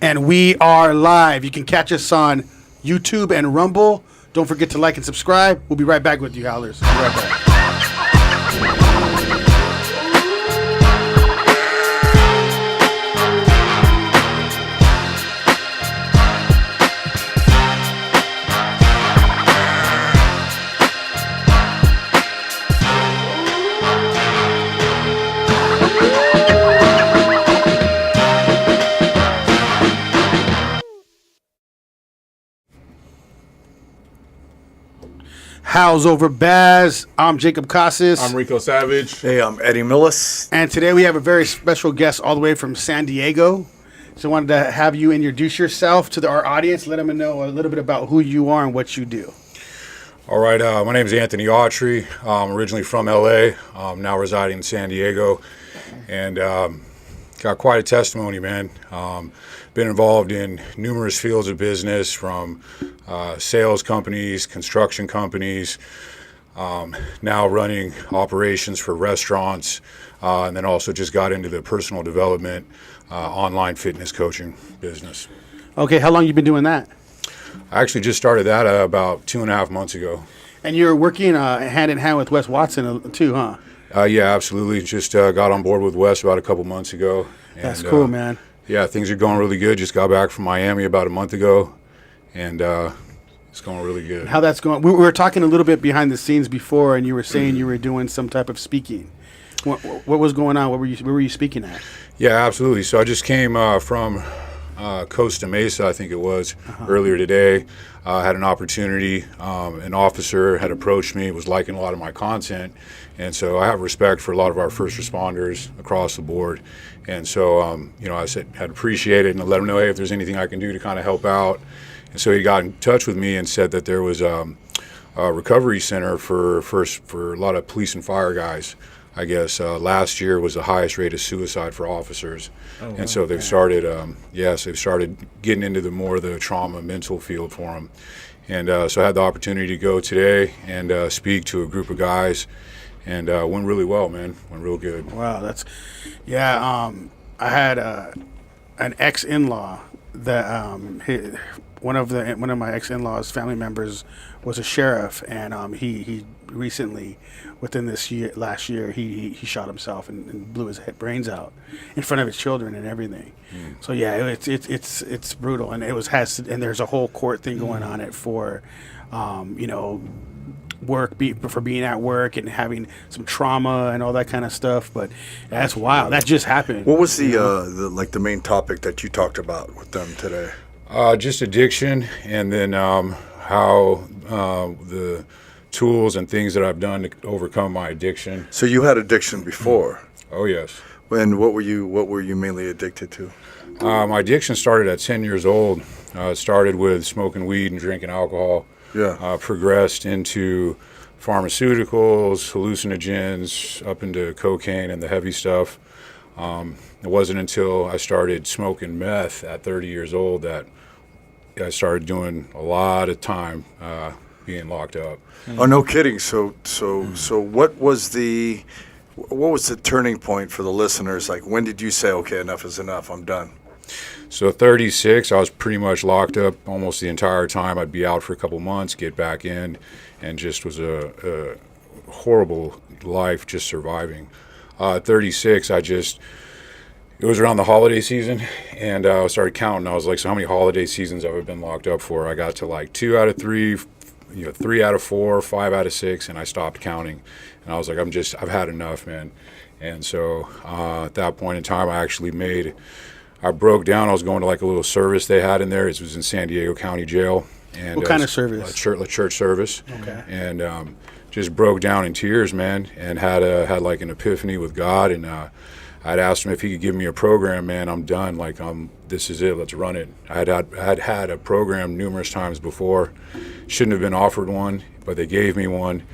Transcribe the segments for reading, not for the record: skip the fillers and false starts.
And we are live. You can catch us on YouTube and Rumble. Don't forget to like and subscribe. We'll be right back with you, Howlers. We'll be right back. How's over Baz? I'm Jacob Casas. I'm Rico Savage. Hey, I'm Eddie Millis. And today we have a very special guest all the way from San Diego. So I wanted to have you introduce yourself to our audience. Let them know a little bit about who you are and what you do. All right, my name is Anthony Autry. I'm originally from LA, now residing in San Diego. And got quite a testimony, man. Been involved in numerous fields of business, from sales companies, construction companies, now running operations for restaurants, and then also just got into the personal development, online fitness coaching business. Okay, how long you been doing that? I actually just started that about 2.5 months ago. And you're working hand in hand with Wes Watson too, huh? Yeah, absolutely. Just got on board with Wes about a couple months ago. That's cool, man. Yeah, things are going really good. Just got back from Miami about a month ago, and it's going really good. How that's going? We were talking a little bit behind the scenes before, and you were saying you were doing some type of speaking. What was going on? Where were you speaking at? Yeah, absolutely. So I just came from Costa Mesa, I think it was, earlier today. Had an opportunity. An officer had approached me, was liking a lot of my content, and so I have respect for a lot of our first responders across the board. And so, I said I'd appreciate it and let him know, hey, if there's anything I can do to kind of help out. And so he got in touch with me and said that there was a recovery center for a lot of police and fire guys. I guess last year was the highest rate of suicide for officers. And so they've started, they've started getting into the trauma mental field for them. And so I had the opportunity to go today and speak to a group of guys, and went really well, man. Went real good. Wow, I had an ex-in-law that one of my ex-in-laws' family members was a sheriff, and he recently, within last year, he shot himself and blew his brains out in front of his children and everything. So yeah, it's brutal, and and there's a whole court thing going on it for, for being at work and having some trauma and all that kind of stuff. But that's wild. That just happened. What was the main topic that you talked about with them today? Just addiction, and then how the tools and things that I've done to overcome my addiction. So you had addiction before? Oh yes. And what were you mainly addicted to? My addiction started at 10 years old. It started with smoking weed and drinking alcohol. Yeah. Progressed into pharmaceuticals, hallucinogens, up into cocaine and the heavy stuff. It wasn't until I started smoking meth at 30 years old that I started doing a lot of time being locked up. Oh, no kidding. So what was the turning point for the listeners? Like, when did you say, okay, enough is enough, I'm done? So 36, I was pretty much locked up almost the entire time. I'd be out for a couple months, get back in, and just was a horrible life just surviving. 36, it was around the holiday season, and I started counting. I was like, so how many holiday seasons have I been locked up for? I got to like 2 out of 3, 3 out of 4, 5 out of 6, and I stopped counting. And I was like, I've had enough, man. And so at that point in time, I broke down. I was going to like a little service they had in there. It was in San Diego County Jail. And what kind of service? A church service. Okay. And just broke down in tears, man, and had like an epiphany with God. And I'd asked him if he could give me a program, man. I'm done. Like, this is it. Let's run it. I'd had a program numerous times before. Shouldn't have been offered one, but they gave me one.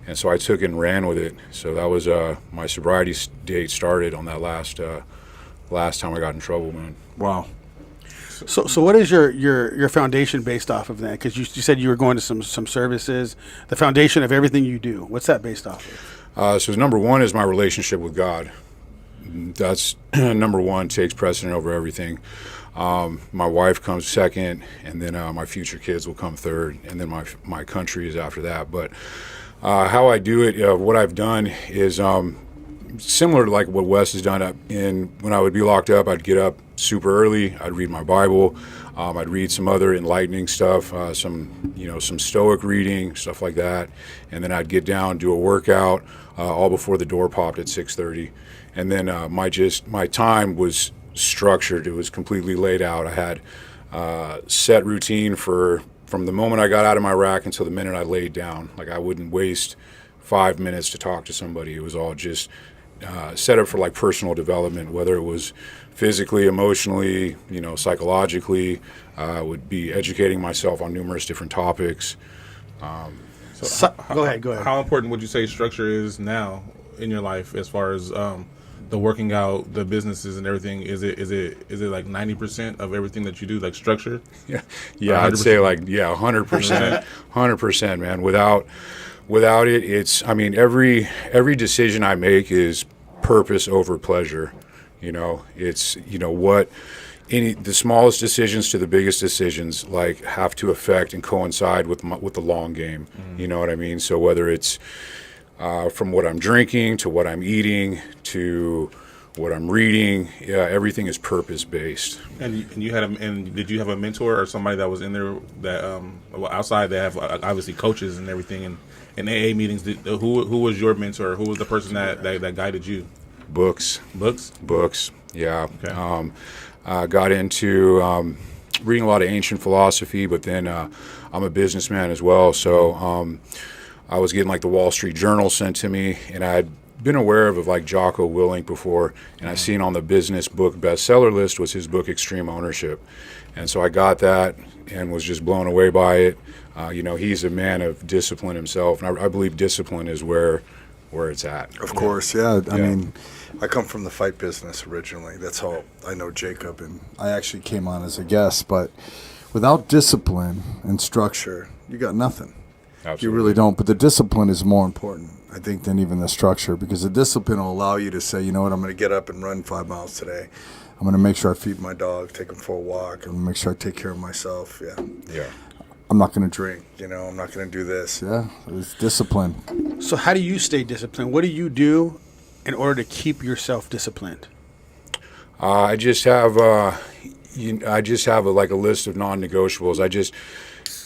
And so I took it and ran with it. So that was my sobriety date started on that last time I got in trouble, man. Wow. So what is your foundation based off of then? Because you said you were going to some services. The foundation of everything you do, what's that based off of? So number one is my relationship with God. That's number one, takes precedent over everything. My wife comes second, and then my future kids will come third, and then my country is after that. But how I do it, what I've done is similar to like what Wes has done. When I would be locked up, I'd get up super early. I'd read my Bible. I'd read some other enlightening stuff, some Stoic reading, stuff like that, and then I'd get down, do a workout, all before the door popped at 6:30, and then my time was structured. It was completely laid out. I had set routine from the moment I got out of my rack until the minute I laid down. Like I wouldn't waste 5 minutes to talk to somebody. It was all just set up for like personal development, whether it was physically, emotionally, psychologically. I would be educating myself on numerous different topics. Go ahead. How important would you say structure is now in your life, as far as the working out, the businesses, and everything? Is it like 90% of everything that you do, like structure? Yeah, I'd say 100%, 100%, man. Without it, it's. I mean, every decision I make is purpose over pleasure. It's the smallest decisions to the biggest decisions have to affect and coincide with the long game. Mm-hmm. You know what I mean? So whether it's from what I'm drinking to what I'm eating to what I'm reading, everything is purpose based. And did you have a mentor or somebody that was in there that outside they have obviously coaches and everything and in AA meetings? Who was your mentor? Who was the person that guided you? Books. Yeah. Okay. I got into reading a lot of ancient philosophy, but then I'm a businessman as well, so I was getting the Wall Street Journal sent to me, and I'd been aware of Jocko Willink before, and I seen on the business book bestseller list was his book Extreme Ownership, and so I got that and was just blown away by it. He's a man of discipline himself, and I believe discipline is where it's at. Of course, yeah. I mean, I come from the fight business originally. That's how I know Jacob, and I actually came on as a guest. But without discipline and structure, you got nothing. Absolutely. You really don't. But the discipline is more important, I think, than even the structure, because the discipline will allow you to say, you know what, I'm going to get up and run 5 miles today. I'm going to make sure I feed my dog, take him for a walk, and make sure I take care of myself. Yeah. I'm not going to drink, I'm not going to do this. Yeah, it's discipline. So how do you stay disciplined? What do you do in order to keep yourself disciplined? I just have a list of non-negotiables.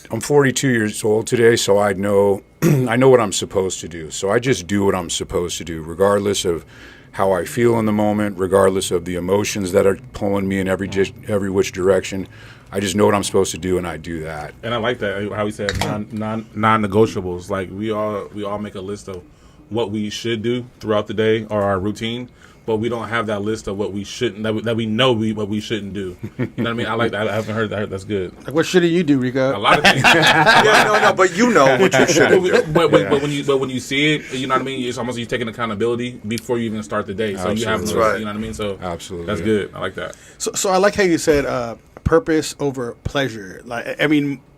I'm 42 years old today, so I know what I'm supposed to do. So I just do what I'm supposed to do, regardless of how I feel in the moment, regardless of the emotions that are pulling me in every which direction. I just know what I'm supposed to do, and I do that. And I like that, how he said non-negotiables. Like we all make a list of what we should do throughout the day or our routine, but we don't have that list of what we shouldn't, that we know what we shouldn't do. You know what I mean? I like that. I haven't heard that. That's good. Like, what shouldn't you do, Rico? A lot of things. But you know what you shouldn't do. But when you see it, you know what I mean? It's almost you taking accountability before you even start the day. So Absolutely. you have, right. You know what I mean? So absolutely, that's good. I like that. So I like how you said purpose over pleasure.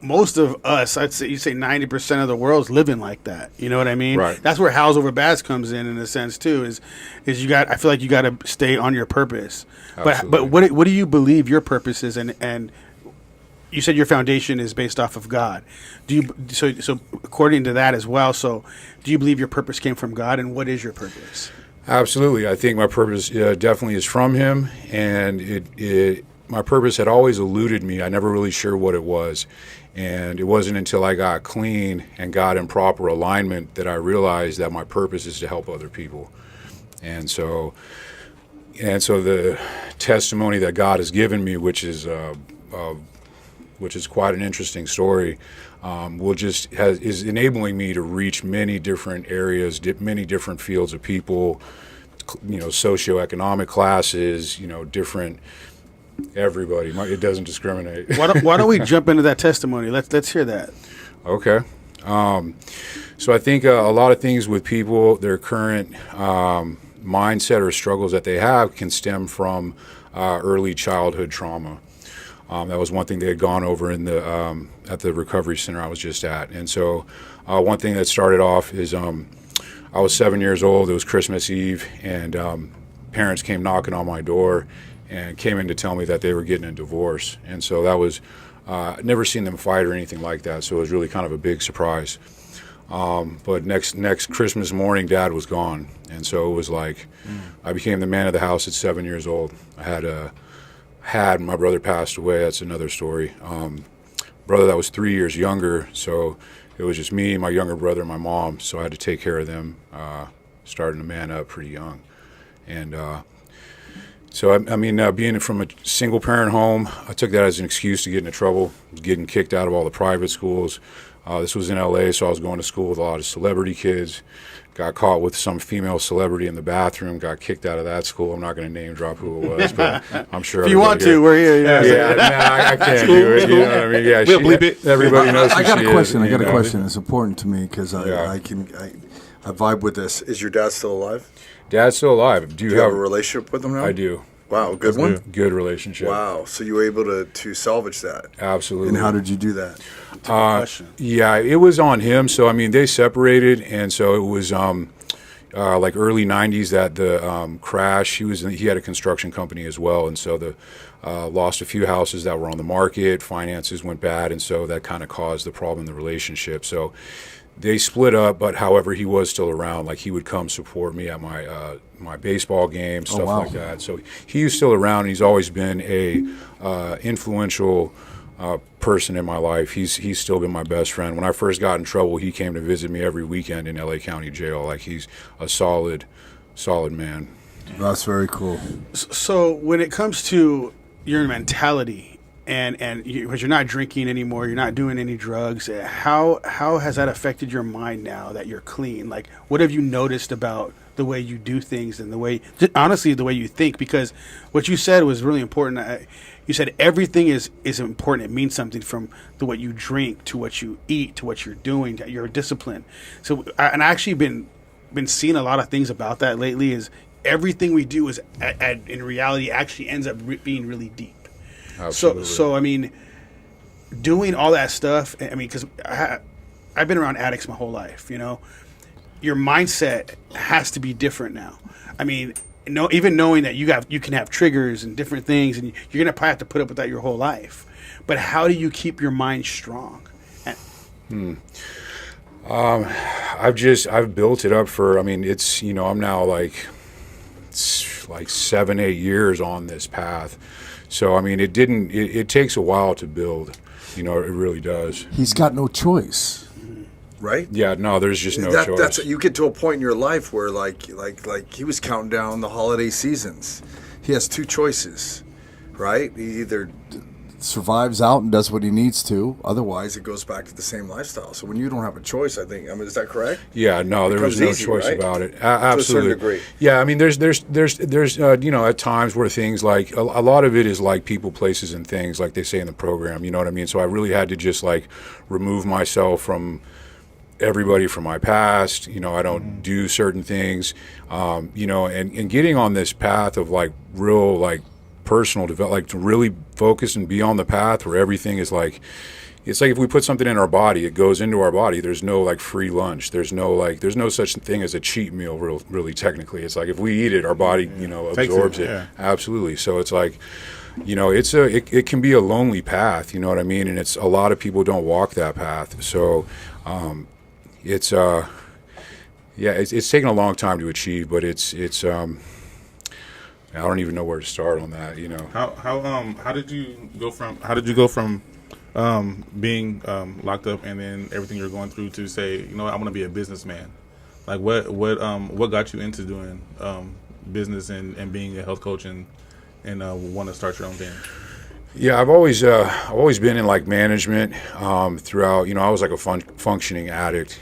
Most of us, I'd say, you say 90% of the world's living like that. You know what I mean? Right. That's where house over bass comes in a sense too. Is I feel like you got to stay on your purpose. Absolutely. But what do you believe your purpose is? And you said your foundation is based off of God. So according to that as well? So do you believe your purpose came from God? And what is your purpose? Absolutely. I think my purpose definitely is from Him, and my purpose had always eluded me. I never really sure what it was. And it wasn't until I got clean and got in proper alignment that I realized that my purpose is to help other people. And so the testimony that God has given me, which is quite an interesting story, is enabling me to reach many different areas, many different fields of people, socioeconomic classes, different. Everybody. It doesn't discriminate. Why don't we jump into that testimony? Let's hear that. Okay. So I think a lot of things with people, their current mindset or struggles that they have can stem from early childhood trauma. That was one thing they had gone over in the at the recovery center I was just at. And so one thing that started off is I was 7 years old. It was Christmas Eve, and parents came knocking on my door. and came in to tell me that they were getting a divorce. And so that was, never seen them fight or anything like that, so it was really kind of a big surprise. But next Christmas morning, Dad was gone, and so it was like I became the man of the house at 7 years old. I had my brother passed away. That's another story. Brother that was 3 years younger, so it was just me, my younger brother, and my mom. So I had to take care of them, starting to man up pretty young, and so I mean, being from a single parent home, I took that as an excuse to get into trouble, getting kicked out of all the private schools. This was in LA, so I was going to school with a lot of celebrity kids. Got caught with some female celebrity in the bathroom, got kicked out of that school. I'm not going to name drop who it was, but I'm sure. If you want to, we're here. Yeah, I can't do it. You know what I mean? Yeah, we'll bleep it. Everybody knows who I got she a question. is, I got you a know? question. It's important to me because I vibe with this. Is your dad still alive? Dad's still alive. Do you have a relationship with him now? I do. Wow, good one. Good relationship. Wow, so you were able to salvage that. Absolutely. And how did you do that? Yeah, it was on him. So I mean, they separated, and so it was like early '90s that the crash. He had a construction company as well, and so the lost a few houses that were on the market. Finances went bad, and so that kind of caused the problem in the relationship. So they split up, but however, he was still around. Like he would come support me at my baseball games, stuff like that. So he's still around. And he's always been a influential person in my life. He's still been my best friend. When I first got in trouble, he came to visit me every weekend in LA County Jail. Like he's a solid man. That's very cool. So when it comes to your mentality, because you're not drinking anymore, you're not doing any drugs, how has that affected your mind now that you're clean? Like, what have you noticed about the way you do things and the way, honestly, the way you think? Because what you said was really important. You said everything is important. It means something, from the what you drink to what you eat to what you're doing, to your discipline. So, I actually been seeing a lot of things about that lately. Is everything we do is in reality actually ends up being really deep. Absolutely. So I mean, doing all that stuff. I mean, because I've been around addicts my whole life. You know, your mindset has to be different now. I mean, even knowing that you can have triggers and different things, and you're gonna probably have to put up with that your whole life. But how do you keep your mind strong? I've built it up for. I mean, it's I'm now like 7-8 years on this path. So, I mean, it takes a while to build, it really does. He's got no choice, right? Yeah, no, there's just no choice. That's you get to a point in your life where like he was counting down the holiday seasons. He has two choices, right? He either survives out and does what he needs to, otherwise it goes back to the same lifestyle. So when you don't have a choice, I mean, is that correct? Yeah, no, there was no choice about it. Absolutely. To a certain degree. Yeah, I mean, there's at times where things like a lot of it is like people, places, and things, like they say in the program. You know what I mean? So I really had to just like remove myself from everybody from my past. I don't do certain things. And getting on this path of like real like personal development, like to really focus and be on the path where everything is like, it's like if we put something in our body, it goes into our body. There's no like free lunch. There's no such thing as a cheat meal. Really, technically, it's like if we eat it, our body, absorbs it. Yeah. Absolutely. So it's like, it can be a lonely path. You know what I mean? And it's a lot of people don't walk that path. So, it's taken a long time to achieve, but it's. I don't even know where to start on that. How did you go from being locked up and then everything you're going through to say, I want to be a businessman? Like what got you into doing business and being a health coach and want to start your own thing? Yeah, I've always been in like management throughout. I was like a functioning addict.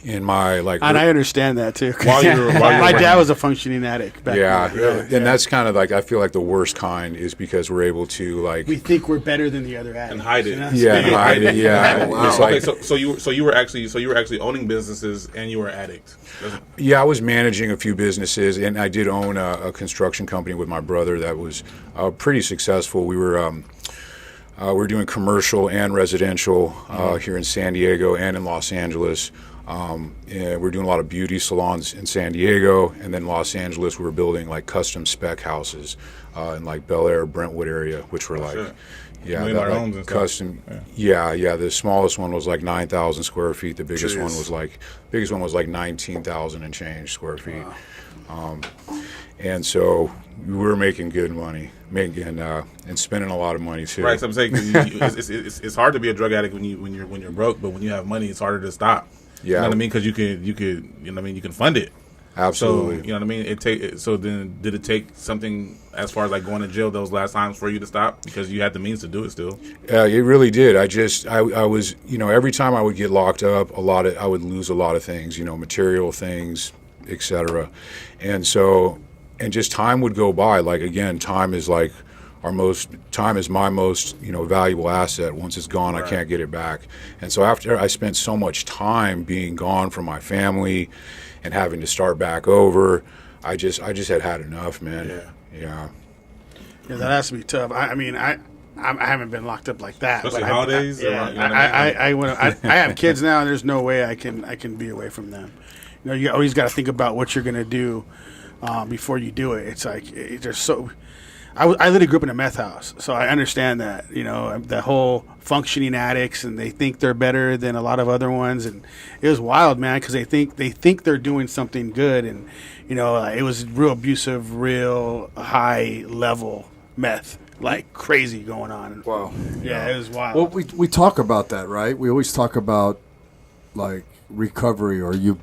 In my like, and I understand that too. While you were my dad was a functioning addict back then. And that's kind of like, I feel like the worst kind is because we're able to like, we think we're better than the other addicts and hide it. Hide it. Yeah. Wow. It's Okay, like, so you were actually owning businesses and you were an addict. Yeah, I was managing a few businesses, and I did own a construction company with my brother that was pretty successful. We were doing commercial and residential here in San Diego and in Los Angeles. And we're doing a lot of beauty salons in San Diego, and then Los Angeles. We were building like custom spec houses in like Bel Air, Brentwood area, which were like, shit. yeah, $1 million that, homes like and stuff. custom. Yeah. The smallest one was like 9,000 square feet. The biggest one was like 19,000 and change square feet. And so we were making good money, and spending a lot of money too. Right, so I'm saying it's hard to be a drug addict when you're broke, but when you have money, it's harder to stop. Yeah. You know what I mean? Because you could you know what I mean, you can fund it. Absolutely. So you know what I mean. So then, did it take something as far as like going to jail those last times for you to stop because you had the means to do it still? It really did. I was, every time I would get locked up, I would lose a lot of things, material things, etc. And just time would go by. Like, again, time is my most, valuable asset. Once it's gone, I can't get it back. And so after I spent so much time being gone from my family and having to start back over, I just had enough, man. Yeah, that has to be tough. I mean, I haven't been locked up like that. Especially but holidays. I have kids now, and there's no way I can be away from them. You always got to think about what you're gonna do before you do it. It's like there's so. I literally grew up in a meth house, so I understand that. The whole functioning addicts, and they think they're better than a lot of other ones, and it was wild, man, because they think they're doing something good, and it was real abusive, real high level meth, like crazy going on. Wow. Yeah, it was wild. Well, we talk about that, right? We always talk about like recovery, or you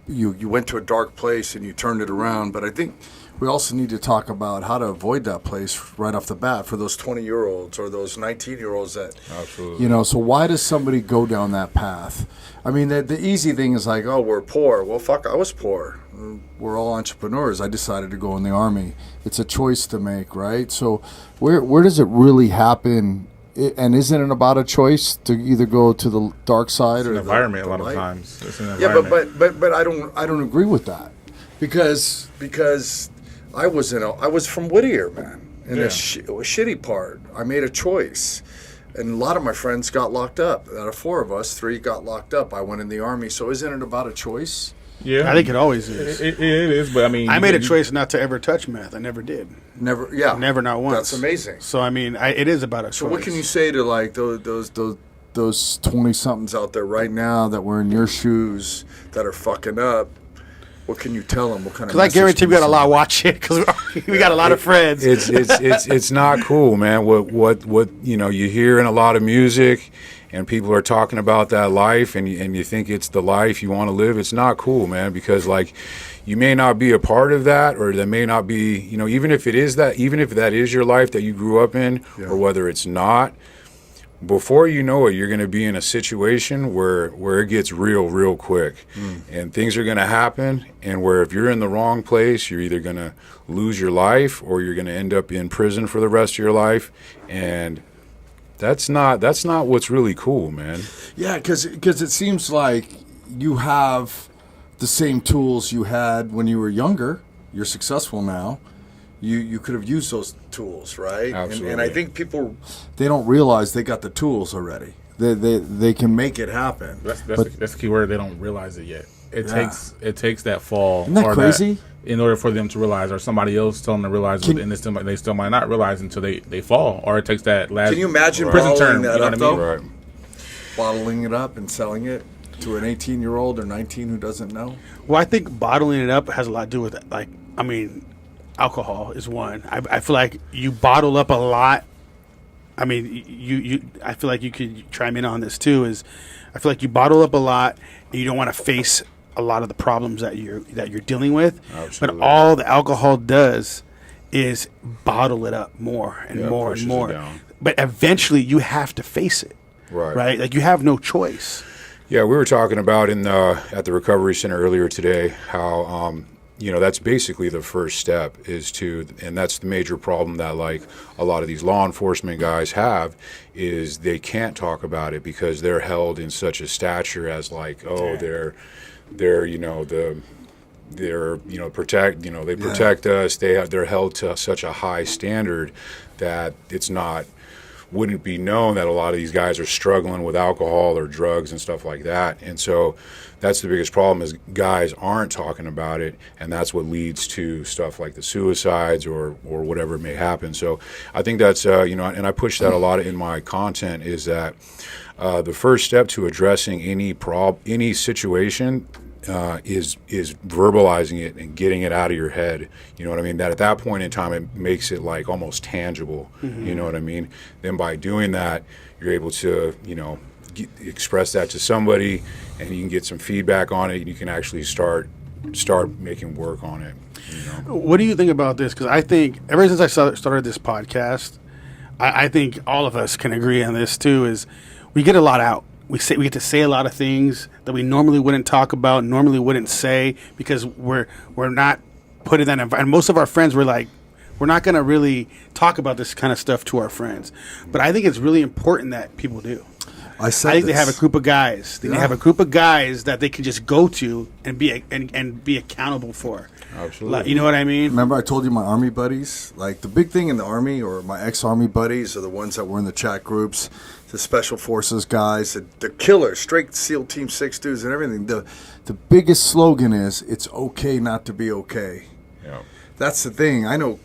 went to a dark place and you turned it around, but I think we also need to talk about how to avoid that place right off the bat for those 20-year-olds or those 19-year-olds that, Absolutely. So why does somebody go down that path? I mean, the easy thing is like, oh, we're poor. Well, fuck, I was poor. We're all entrepreneurs. I decided to go in the Army. It's a choice to make, right? So where does it really happen? And isn't it about a choice to either go to the dark side or the environment the a lot light? of times? It's an Yeah, environment. but I don't agree with that because I was from Whittier, man, in the shitty part. I made a choice, and a lot of my friends got locked up. Out of 4 of us, 3 got locked up. I went in the Army. So isn't it about a choice? Yeah, I think it always is. It is, but I mean, I made a choice not to ever touch meth. I never did. Never, yeah, Never, not once. That's amazing. So I mean, it is about a choice. So what can you say to like those 20-somethings out there right now that were in your shoes that are fucking up? What can you tell them? What kind of? Because I guarantee we got a lot watch it because we got a lot of friends. It's not cool, man. What you hear in a lot of music, and people are talking about that life, and you think it's the life you want to live. It's not cool, man, because like you may not be a part of that, or that may not be, even if that is your life that you grew up in, or whether it's not. Before you know it, you're going to be in a situation where it gets real quick, and things are going to happen, and where if you're in the wrong place, you're either going to lose your life or you're going to end up in prison for the rest of your life, and that's not what's really cool, man. Yeah, because it seems like you have the same tools you had when you were younger. You're successful now. You could have used those tools, right? Absolutely. And I think people, they don't realize they got the tools already. They can make it happen. That's the key word. They don't realize it yet. It takes that fall. Isn't that crazy? In order for them to realize, or somebody else tell them to realize, and they still might not realize until they fall, or it takes that last. Can you imagine prison bottling term? that You know up, what I mean? though? Right. Bottling it up and selling it to an 18-year-old or 19 who doesn't know? Well, I think bottling it up has a lot to do with it. Like, I mean, alcohol is one. I feel like you bottle up a lot. I mean, you. I feel like you could chime in on this too. I feel like you bottle up a lot, and you don't want to face a lot of the problems that you're dealing with. Absolutely. But all the alcohol does is bottle it up more and more and pushes it more. down. But eventually, you have to face it. Right. Like you have no choice. Yeah, we were talking about at the recovery center earlier today how that's basically the first step and that's the major problem that like a lot of these law enforcement guys have is they can't talk about it because they're held in such a stature as like, oh, they're protect us. They're held to such a high standard that it's not wouldn't be known that a lot of these guys are struggling with alcohol or drugs and stuff like that. And so that's the biggest problem, is guys aren't talking about it, and that's what leads to stuff like the suicides or whatever may happen. So I think that's and I push that a lot in my content, is that the first step to addressing any situation is verbalizing it and getting it out of your head. You know what I mean? That at that point in time, it makes it like almost tangible. You know what I mean? Then by doing that, you're able to, express that to somebody, and you can get some feedback on it, and you can actually start making work on it. What do you think about this? Because I think ever since I started this podcast, I think all of us can agree on this too, is we get a lot out. We get to say a lot of things that we normally wouldn't talk about, normally wouldn't say, because we're not put in that environment. And most of our friends were like, we're not going to really talk about this kind of stuff to our friends. But I think it's really important that people do. I think they have a group of guys. They have a group of guys that they can just go to and be accountable for. Absolutely. Like, you know what I mean? Remember I told you my Army buddies? Like, the big thing in the Army, or my ex-Army buddies, are the ones that were in the chat groups, the Special Forces guys, the killers, straight SEAL Team 6 dudes and everything. The biggest slogan is, it's okay not to be okay. Yeah. That's the thing. I know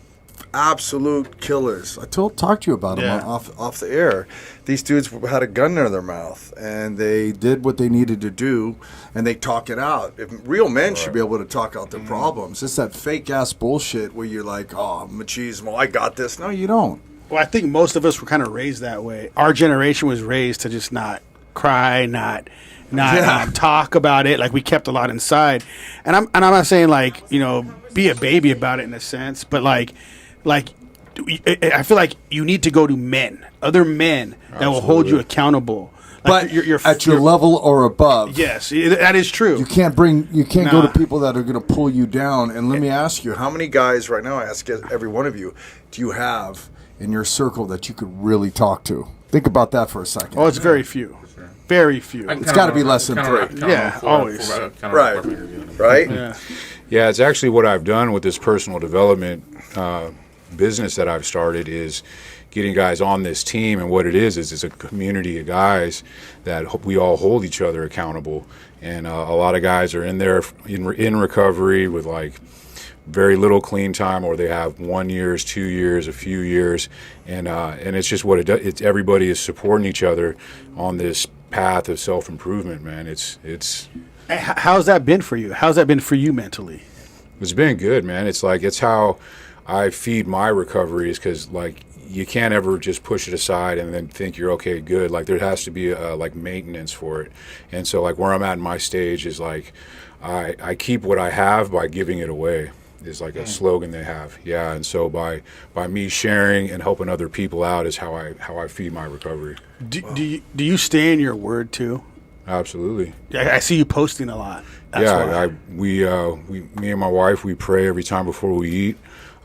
absolute killers. I talked to you about them off the air. These dudes had a gun in their mouth, and they did what they needed to do, and they talk it out. If real men should be able to talk out their problems. It's that fake ass bullshit where you're like, oh, machismo, I got this. No, you don't. Well, I think most of us were kind of raised that way. Our generation was raised to just not cry, not talk about it. Like, we kept a lot inside. And I'm not saying, like, be a baby about it in a sense, but like I feel like you need to go to other men that will hold you accountable. Like, But you're at your level or above. Yes, that is true. You can't go to people that are going to pull you down. And let me ask you, how many guys right now, I ask every one of you, do you have in your circle that you could really talk to? Think about that for a second. Oh, it's very few. Very few. It's got to be less than 3. Yeah, always. Right? Yeah, it's actually what I've done with this personal development business that I've started, is getting guys on this team. And what it is it's a community of guys that we all hold each other accountable. And a lot of guys are in there in recovery with like very little clean time, or they have 1 year, 2 years, a few years, and it's just what it does. It's everybody is supporting each other on this path of self-improvement, man. It's How's that been for you? How's that been for you mentally? It's been good, man. It's how I feed my recovery, is because like you can't ever just push it aside and then think you're okay, good. Like, there has to be like maintenance for it. And so like where I'm at in my stage is like I keep what I have by giving it away. Is like a slogan they have. Yeah, and so by me sharing and helping other people out is how I feed my recovery. Do you stay in your word too? Absolutely. I see you posting a lot. Me and my wife, we pray every time before we eat.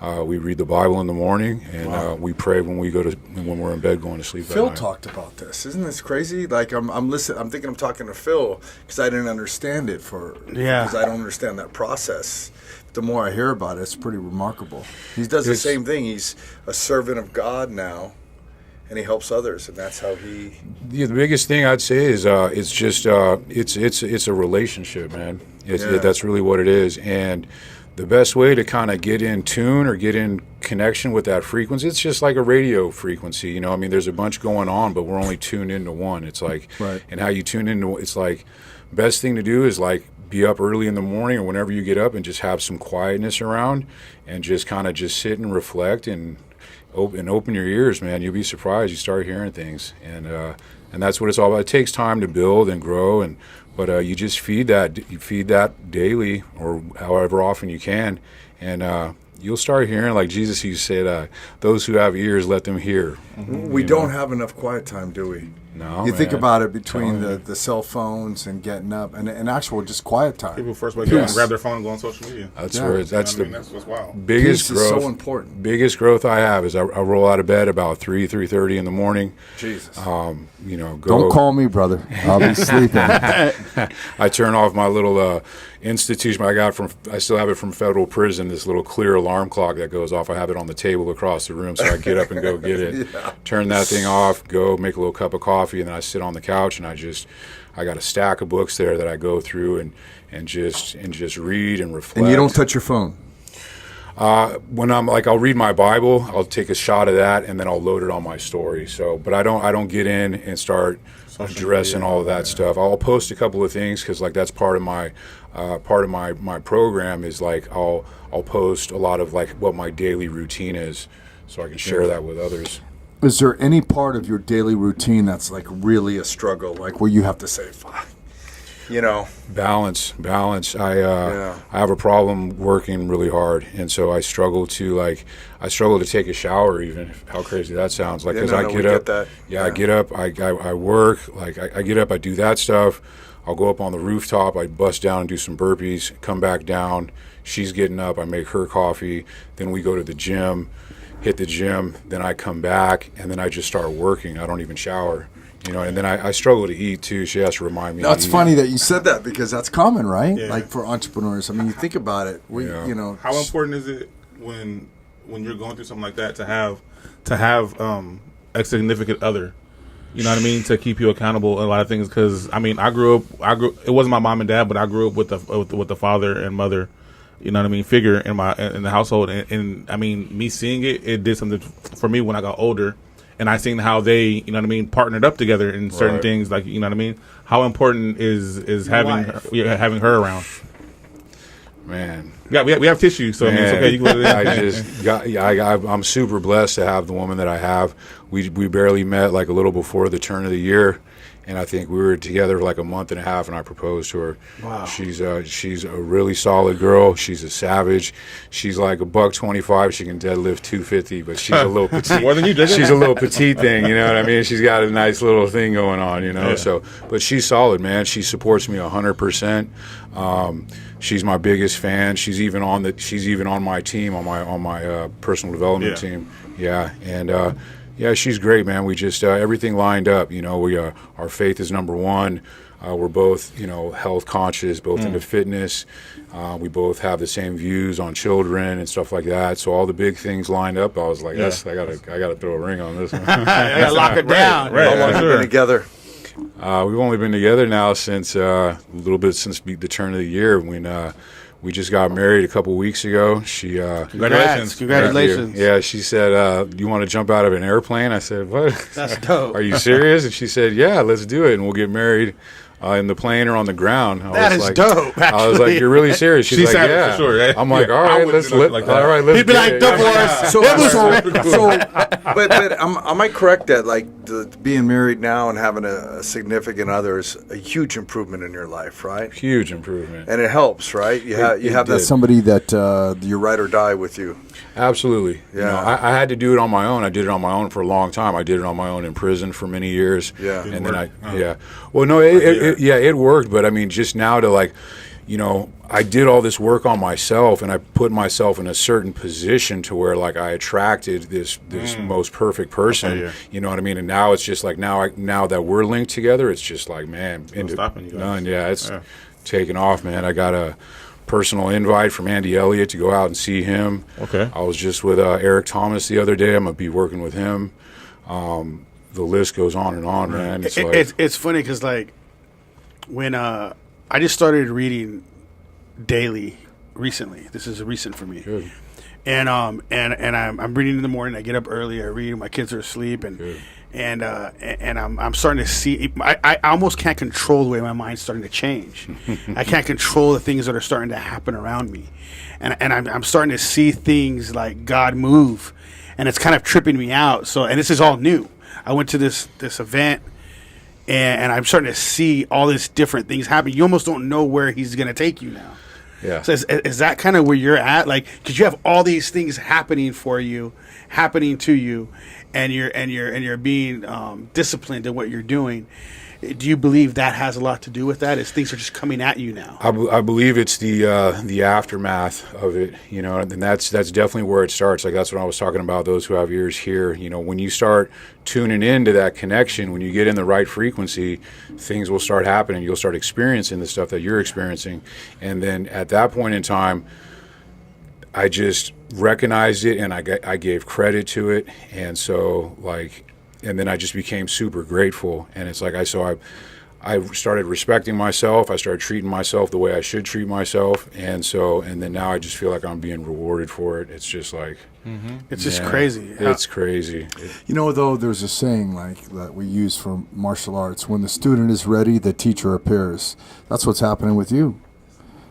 We read the Bible in the morning, and we pray when we're in bed going to sleep. Phil talked about this. Isn't this crazy? Like, I'm listening. I'm thinking I'm talking to Phil because I didn't understand it because I don't understand that process. The more I hear about it, it's pretty remarkable. He does the same thing. He's a servant of God now, and he helps others, and that's how he. The biggest thing I'd say is it's just it's a relationship, man. That's really what it is, and the best way to kind of get in tune or get in connection with that frequency, it's just like a radio frequency. I mean, there's a bunch going on, but we're only tuned into one. It's like, and how you tune into, it's like, best thing to do is like be up early in the morning or whenever you get up and just have some quietness around and just kind of just sit and reflect and open your ears, man. You'll be surprised. You start hearing things, and that's what it's all about. It takes time to build and grow, but you just feed that daily or however often you can, and you'll start hearing, like Jesus used to say, those who have ears, let them hear. We don't have enough quiet time, do we? No, You think man. about it between Telling the cell phones and getting up and actual just quiet time. People first wake up and grab their phone and go on social media. That's Yeah. where You that's know what I mean? the That's what's wild. biggest Peace is growth. so important. Biggest growth I have is I roll out of bed about 3:30 in the morning. Jesus. You know, go. Don't call me, brother. I'll be sleeping. I turn off my little institution I still have it from federal prison, this little clear alarm clock that goes off. I have it on the table across the room, so I get up and go get it. Turn that thing off, go make a little cup of coffee, and then I sit on the couch and I got a stack of books there that I go through and just read and reflect. And you don't touch your phone. When I'm like, I'll read my Bible, I'll take a shot of that, and then I'll load it on my story. So, but I don't get in and start addressing all of that stuff. I'll post a couple of things because like that's part of my program is like I'll post a lot of like what my daily routine is, so I can share that with others. Is there any part of your daily routine that's like really a struggle, like where you have to say, "Fuck," you know? Balance. I have a problem working really hard, and so I struggle to take a shower. Even how crazy that sounds, like because I get up. I get up. I work. Like I get up. I do that stuff. I'll go up on the rooftop. I bust down and do some burpees. Come back down. She's getting up. I make her coffee. Then we go to the gym. Hit the gym. Then I come back, and then I just start working. I don't even shower. You know, and then I struggle to eat too. She has to remind me. That's to eat. funny that you said that because that's common, right? Yeah. Like for entrepreneurs. I mean, you think about it. You know, How important is it when you're going through something like that to have a significant other? You know what I mean? To keep you accountable in a lot of things. Because I mean, I grew up. It wasn't my mom and dad, but I grew up with the father and mother. You know what I mean? Figure in the household, and I mean, me seeing it did something for me when I got older. And I seen how they, you know what I mean, partnered up together in certain things, like, you know what I mean. How important is having her around? Man, Yeah, we have tissue, so I mean, it's okay. You can I'm super blessed to have the woman that I have. We barely met like a little before the turn of the year, and I think we were together like a month and a half, and I proposed to her. Wow. She's a really solid girl. She's a savage. She's like $125. She can deadlift 250, but she's a little petite. More than you did. She's a little petite thing, you know what I mean? She's got a nice little thing going on, you know. Yeah. So, but she's solid, man. She supports me 100%. She's my biggest fan. She's even on my team, on my personal development team. Yeah, and yeah, she's great, man. We just everything lined up. You know, we our faith is number one. We're both, you know, health conscious, both into fitness. We both have the same views on children and stuff like that. So all the big things lined up. I was like, I gotta throw a ring on this one. I gotta lock it down. Right. how long have you been together? We've only been together now since a little bit since the turn of the year. When we just got married a couple weeks ago. She Congratulations. Congratulations. Yeah, she said, "You want to jump out of an airplane?" I said, "What? That's dope. Are you serious?" And she said, "Yeah, let's do it, and we'll get married in the plane or on the ground." That is dope, I was like, actually. "You're really serious?" She's like, said it "Yeah." for sure, right? I'm like, Yeah, "All I right, wouldn't let's do it like that. all right, let's He'd be get like, it." divorce. But am I correct that like being married now and having a significant other is a huge improvement in your life, right? Huge improvement. And it helps, right? You have that did. somebody that you ride or die with you. Absolutely. You know, Yeah. I had to do it on my own. I did it on my own for a long time. I did it on my own in prison for many years. Yeah. And Didn't then Well, no, it worked. But I mean, just now to like, you know, I did all this work on myself, and I put myself in a certain position to where like I attracted this most perfect person. Okay, yeah. You know what I mean? And now it's just like now that we're linked together, it's just like, man, stopping you guys. none. Yeah, it's taking off, man. I got a personal invite from Andy Elliott to go out and see him. Okay. I was just with Eric Thomas the other day. I'm gonna be working with him. The list goes on and on, man. It's funny because like when I just started reading daily recently. This is recent for me. Good. And I'm reading in the morning. I get up early. I read. My kids are asleep, and Good. and I'm starting to see. I almost can't control the way my mind's starting to change. I can't control the things that are starting to happen around me, and I'm starting to see things like God move, and it's kind of tripping me out. So, and this is all new. I went to this event, and I'm starting to see all these different things happen. You almost don't know where He's going to take you now. Yeah. So is that kind of where you're at? Like, because you have all these things happening for you, happening to you, and you're being disciplined in what you're doing. Do you believe that has a lot to do with that? Is things are just coming at you now? I believe it's the aftermath of it, and that's definitely where it starts. Like that's what I was talking about. Those who have ears hear. When you start tuning into that connection, when you get in the right frequency, things will start happening. You'll start experiencing the stuff that you're experiencing, and then at that point in time, I just recognized it and I gave credit to it, and so and then I just became super grateful, and it's like I started respecting myself. I started treating myself the way I should treat myself, and then now I just feel like I'm being rewarded for it. It's just like it's just crazy. It's crazy. Though there's a saying that we use for martial arts: when the student is ready, the teacher appears. That's what's happening with you.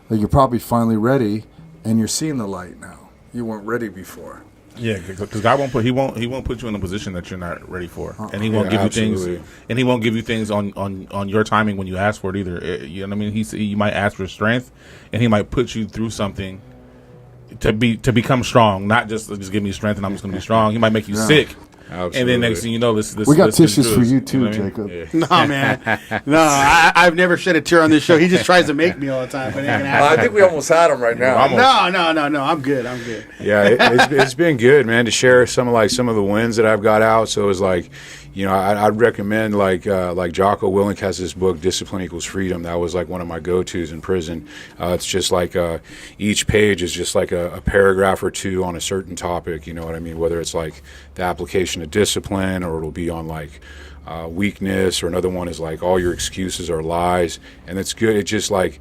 Like you're probably finally ready, and you're seeing the light now. You weren't ready before. Yeah, because God won't put you in a position that you're not ready for, and He won't give you things, and He won't give you things on your timing when you ask for it either. You know what I mean? You might ask for strength, and He might put you through something to become strong, not just give me strength and I'm just going to be strong. He might make you sick. Absolutely. And then next thing you know, this we got tissues for you too, know what I mean? Jacob. No, man. No, I've never shed a tear on this show. He just tries to make me all the time, but it ain't gonna happen. I think we almost had him right now. No. I'm good. Yeah, it's been good, man, to share some of the wins that I've got out. So it's like, I'd recommend like Jocko Willink has this book, Discipline Equals Freedom. That was like one of my go-tos in prison. It's just like each page is just like a paragraph or two on a certain topic. You know what I mean? Whether it's like the application of discipline, or it'll be on like weakness, or another one is like all your excuses are lies. And it's good. It's just like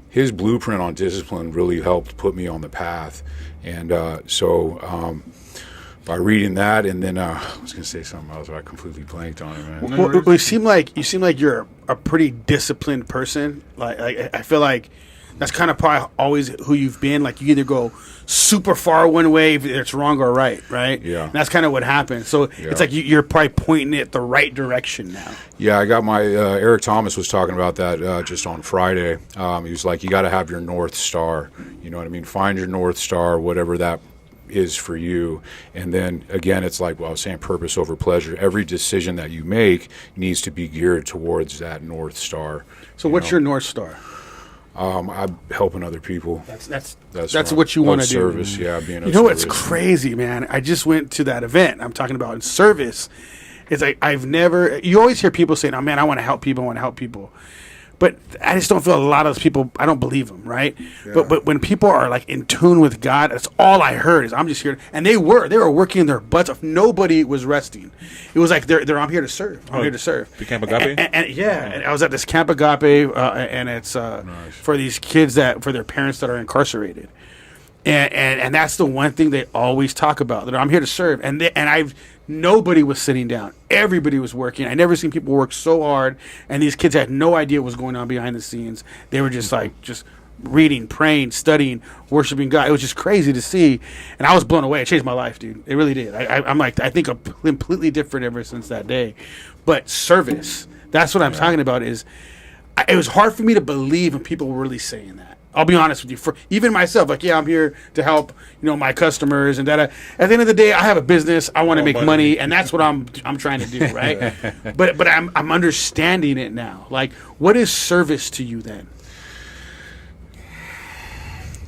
his blueprint on discipline really helped put me on the path. And by reading that, and then I was going to say something else, but I completely blanked on it, man. Well, you seem like you're a pretty disciplined person. Like I feel like that's kind of probably always who you've been. Like you either go super far one way if it's wrong or right? Yeah. And that's kind of what happens. So it's like you're probably pointing it the right direction now. Yeah, I got my Eric Thomas was talking about that just on Friday. He was like, you got to have your North Star. You know what I mean? Find your North Star, whatever that is for you. And then again, it's like I was saying, purpose over pleasure. Every decision that you make needs to be geared towards that North Star. So what's your North Star? I'm helping other people. That's what you want to do. Service, yeah, being of You know what's service. crazy, man? I just went to that event I'm talking about in service. It's like you always hear people saying, "Oh man, I want to help people." But I just don't feel a lot of those people, I don't believe them, right? Yeah. But when people are like in tune with God, that's all I heard is I'm just here. And they were working their butts off. Nobody was resting. It was like I'm here to serve. I'm here to serve. The Camp Agape? And I was at this Camp Agape, and it's nice. For these kids for their parents that are incarcerated. And that's the one thing they always talk about, that I'm here to serve. Nobody was sitting down. Everybody was working. I never seen people work so hard, and these kids had no idea what was going on behind the scenes. They were just reading, praying, studying, worshiping God. It was just crazy to see, and I was blown away. It changed my life, dude. It really did. I think I'm completely different ever since that day. But service, that's what I'm talking about. It was hard for me to believe when people were really saying that. I'll be honest with you. For even myself, I'm here to help, my customers and that. At the end of the day, I have a business. I want to make money, and that's what I'm trying to do, right? but I'm understanding it now. Like, what is service to you then?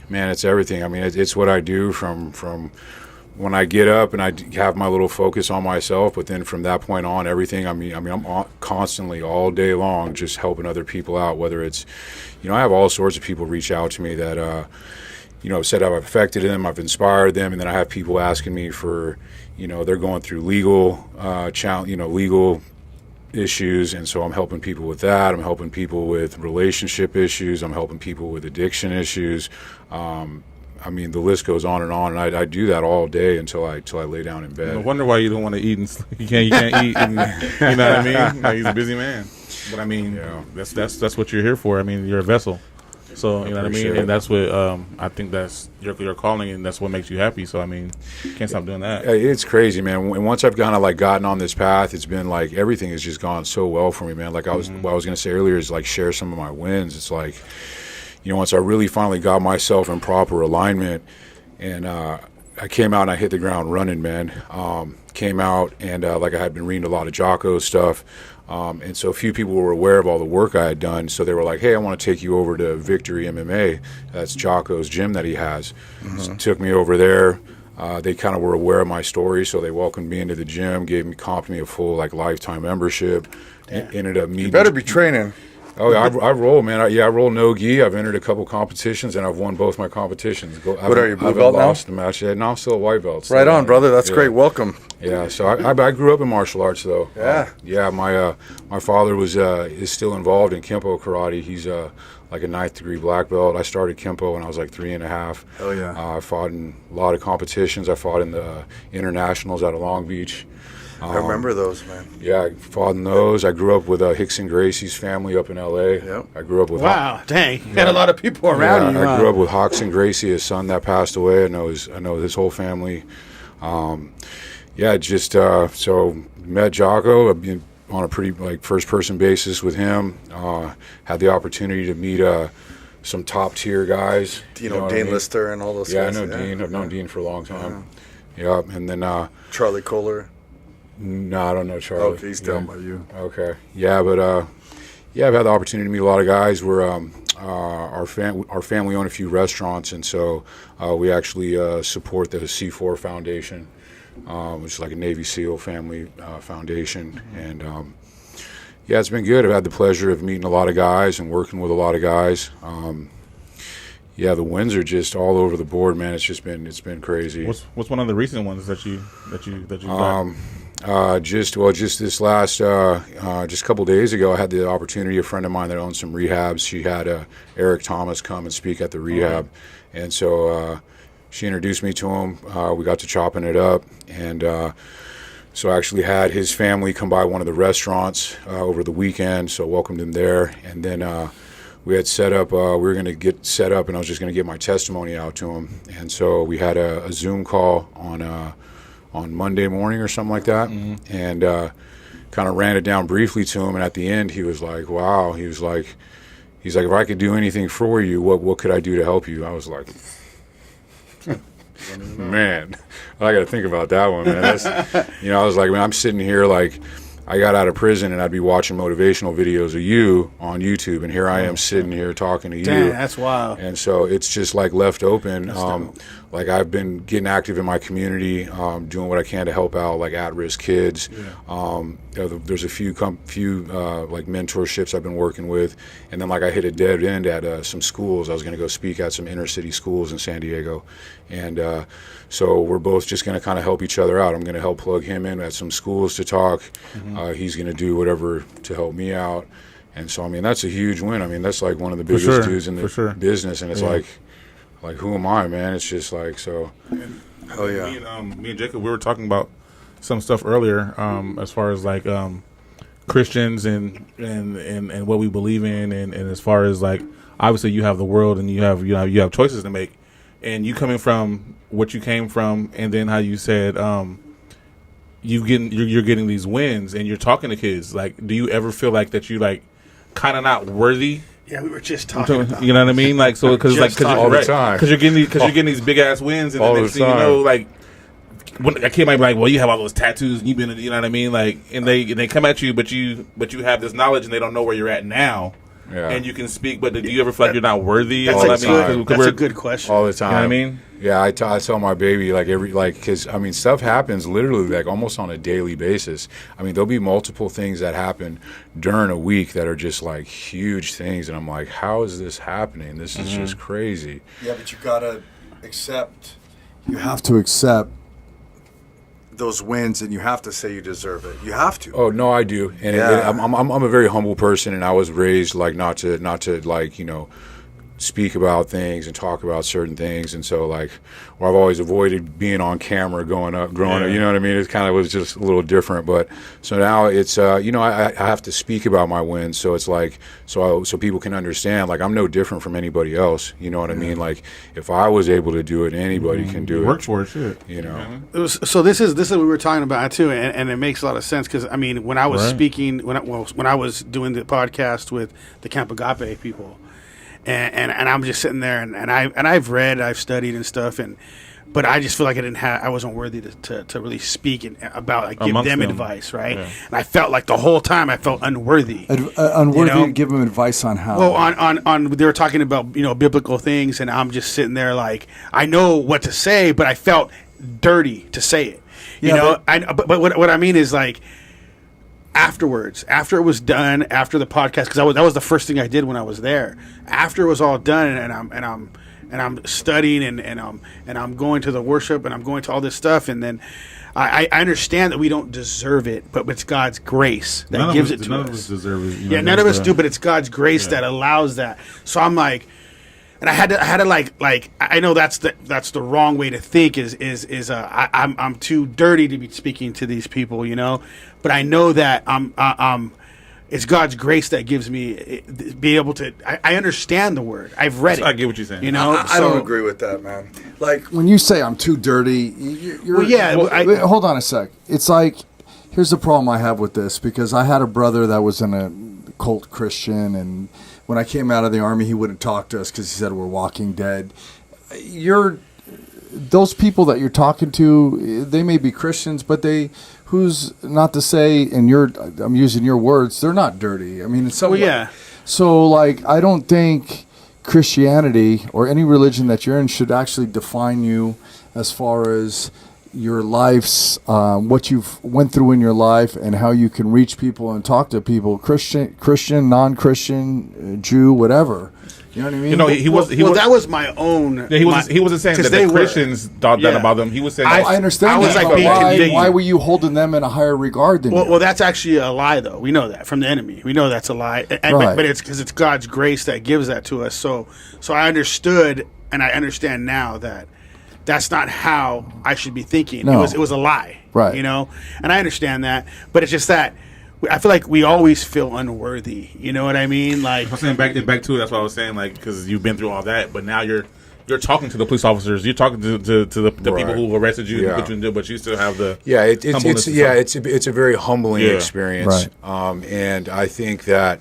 Man, it's everything. I mean, it's what I do from when I get up and I have my little focus on myself, but then from that point on, everything. I'm constantly all day long just helping other people out. Whether it's, I have all sorts of people reach out to me that, said I've affected them, I've inspired them, and then I have people asking me for, they're going through legal issues, and so I'm helping people with that. I'm helping people with relationship issues. I'm helping people with addiction issues. The list goes on, and I do that all day until I lay down in bed. No wonder why you don't want to eat and sleep. You can't eat. And, you know what I mean? He's a busy man. But that's what you're here for. You're a vessel. So you know what I mean, and that's what I think that's your calling, and that's what makes you happy. So you can't stop doing that. It's crazy, man. And once I've kind of gotten on this path, it's been like everything has just gone so well for me, man. Like what I was going to say earlier is like share some of my wins. It's like, once I really finally got myself in proper alignment, and I came out and I hit the ground running, man. Came out and like I had been reading a lot of Jocko stuff. And so a few people were aware of all the work I had done. So they were like, hey, I want to take you over to Victory MMA. That's Jocko's gym that he has. So took me over there. They kind of were aware of my story, so they welcomed me into the gym, comped me a full lifetime membership. Ended up meeting. You better be training. Oh, yeah, I roll, man. I roll no gi. I've entered a couple competitions, and I've won both my competitions. What are you, blue belt now? Lost the match yet. No, I'm still a white belt. So, Right on, brother. That's great. Welcome. Yeah, so I grew up in martial arts, though. Yeah. Yeah, my father is still involved in Kempo karate. He's like a 9th degree black belt. I started Kempo when I was like 3.5. Oh, yeah. I fought in a lot of competitions. I fought in the internationals out of Long Beach. I remember those, man. Yeah, I fought in those. I grew up with Hickson Gracie's family up in L.A. Yep. I grew up with Wow, dang! You had a lot of people around you. I huh? grew up with Hickson Gracie, his son that passed away. I know his whole family. So met Jocko. I've been on a pretty first person basis with him. Had the opportunity to meet some top tier guys. Do you know Dean Lister and all those Yeah, guys? I know Dean. I've known Dean for a long time. Yeah, and then Charlie Kohler. no, I don't know Charlie. Okay, he's down by you. Okay, yeah, but I've had the opportunity to meet a lot of guys. Our family own a few restaurants, and so we actually support the C4 Foundation, which is like a Navy SEAL family foundation, and it's been good. I've had the pleasure of meeting a lot of guys and working with a lot of guys. The wins are just all over the board, man. It's been crazy. What's one of the recent ones that you got? Just this last just a couple days ago, I had the opportunity. A friend of mine that owns some rehabs, she had Eric Thomas come and speak at the rehab, and so she introduced me to him. We got to chopping it up, and so I actually had his family come by one of the restaurants over the weekend. So welcomed him there, and then we had set up. We were going to get set up, and I was just going to get my testimony out to him, and so we had a Zoom call on Monday morning or something like that, and kind of ran it down briefly to him. And at the end, he was like, "Wow," he's like, if I could do anything for you, what could I do to help you? I was like, man, I got to think about that one, man. That's, I was like, man, I'm sitting here like I got out of prison and I'd be watching motivational videos of you on YouTube, and here I am sitting here talking to you. Damn, that's wild. And so it's just like left open. Like I've been getting active in my community, doing what I can to help out like at-risk kids. There's a few like mentorships I've been working with, and then like I hit a dead end at some schools. I was going to go speak at some inner city schools in San Diego, and so we're both just going to kind of help each other out. I'm going to help plug him in at some schools to talk. He's going to do whatever to help me out. And so, I mean, that's a huge win. I mean, that's like one of the biggest dudes in the business. And it's like, who am I, man? It's just like, so. Oh, yeah. Me and Jacob, we were talking about some stuff earlier as far as like Christians and what we believe in. And as far as like, obviously you have the world and you have choices to make. And you coming from what you came from, and then how you said you're getting these wins, and you're talking to kids. Like, do you ever feel like that you like kind of not worthy? Yeah, we were just talking about you know what I mean? Like, so because all the time, because you're getting these big ass wins, and all the next the thing you time. know, like when a kid might be like, well, you have all those tattoos, and you've been, you know what I mean? Like, and they come at you, but you have this knowledge, and they don't know where you're at now. Yeah. And you can speak, but do you ever feel like you're not worthy? That's That's a good question. All the time. You know what I mean? Yeah, I tell my baby because I mean stuff happens literally like almost on a daily basis. I mean there'll be multiple things that happen during a week that are just like huge things, and I'm like, how is this happening? This is just crazy. Yeah, but you gotta accept. You have to accept those wins, and you have to say you deserve it. You have to. Oh no, I do, and I'm a very humble person, and I was raised like not to like speak about things and talk about certain things, and so like, or I've always avoided being on camera growing up, you know what I mean? It kind of was just a little different, but so now it's I have to speak about my wins, so it's like so people can understand like I'm no different from anybody else, you know what I mean? Like if I was able to do it, anybody can do it. Work for it, shit. You know. So this is what we were talking about too, and it makes a lot of sense because I mean when I was speaking when I was doing the podcast with the Camp Agape people. and I'm just sitting there, and I've read, I've studied and stuff, but I just feel like I wasn't worthy to really speak about, like, give Amongst them them. advice, right? Yeah. And I felt like the whole time I felt unworthy. Unworthy You know? to give them advice on how. Well, on they were talking about, biblical things, and I'm just sitting there like, I know what to say, but I felt dirty to say it. Yeah, But what I mean is, like, afterwards, after it was done, after the podcast, because that was the first thing I did when I was there. After it was all done, and I'm studying, and I'm going to the worship, and I'm going to all this stuff, and then I understand that we don't deserve it, but it's God's grace that gives it to us. None of us deserve it. Yeah, none of us do, but it's God's grace that allows that. So I'm like, and I had to like I know that's the wrong way to think I'm too dirty to be speaking to these people, but I know that it's God's grace that gives me be able to. I understand the word. I've read it. I get what you're saying. I don't agree with that, man. Like, when you say I'm too dirty, you're. Well, yeah, wait, hold on a sec. It's like, here's the problem I have with this, because I had a brother that was in a cult Christian, and when I came out of the Army, he wouldn't talk to us because he said we're Walking Dead. Those people that you're talking to, they may be Christians, but who's not to say, and I'm using your words, they're not dirty. I mean, Well, yeah. So, like, I don't think Christianity or any religion that you're in should actually define you as far as your life's, what you've went through in your life and how you can reach people and talk to people, Christian, non-Christian, Jew, whatever. You know what I mean? He was. That was my own. Yeah, he wasn't saying that the Christians thought that about them. He was saying, I understand. I was that, like but being indignant. why were you holding them in a higher regard than you? Well, that's actually a lie, though. We know that from the enemy. We know that's a lie, but it's because it's God's grace that gives that to us. So I understood, and I understand now that that's not how I should be thinking. No. It was a lie, right? And I understand that, but it's just that I feel like we always feel unworthy. You know what I mean? Like, I'm saying back to it. That's what I was saying. Like, because you've been through all that, but now you're talking to the police officers. You're talking to the people who arrested you, and put you in jail, but you still have the it's a very humbling experience. Right. And I think that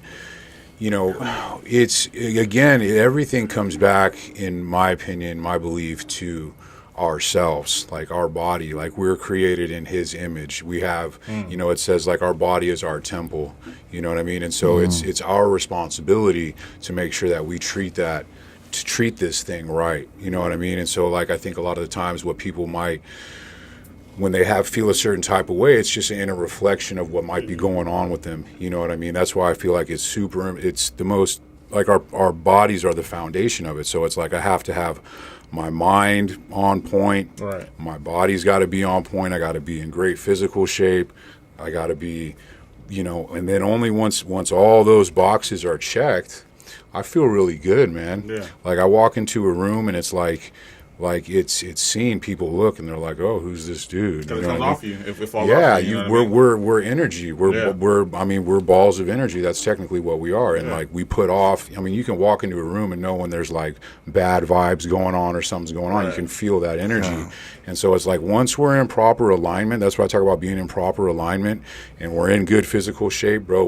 it's again, everything comes back, in my opinion, my belief, to ourselves, like our body. Like, we're created in His image. We have it says, like, our body is our temple, you know what I mean? And so it's our responsibility to make sure that we treat this thing right, you know what I mean? And so, like, I think a lot of the times what people might, when they feel a certain type of way, it's just in a reflection of what might be going on with them, you know what I mean? That's why I feel like it's the most, like, our bodies are the foundation of it. So it's like, I have to have my mind on point. Right. My body's got to be on point. I got to be in great physical shape. I got to be, and then only once all those boxes are checked, I feel really good, man. Yeah. Like, I walk into a room and it's like it's seeing people look and they're like, oh, who's this dude? It comes off you. If it falls yeah, off you, we're energy. We're balls of energy. That's technically what we are. And like, we put off. I mean, you can walk into a room and know when there's like bad vibes going on or something's going on. Right. You can feel that energy. Yeah. And so it's like, once we're in proper alignment, that's why I talk about being in proper alignment, and we're in good physical shape, bro.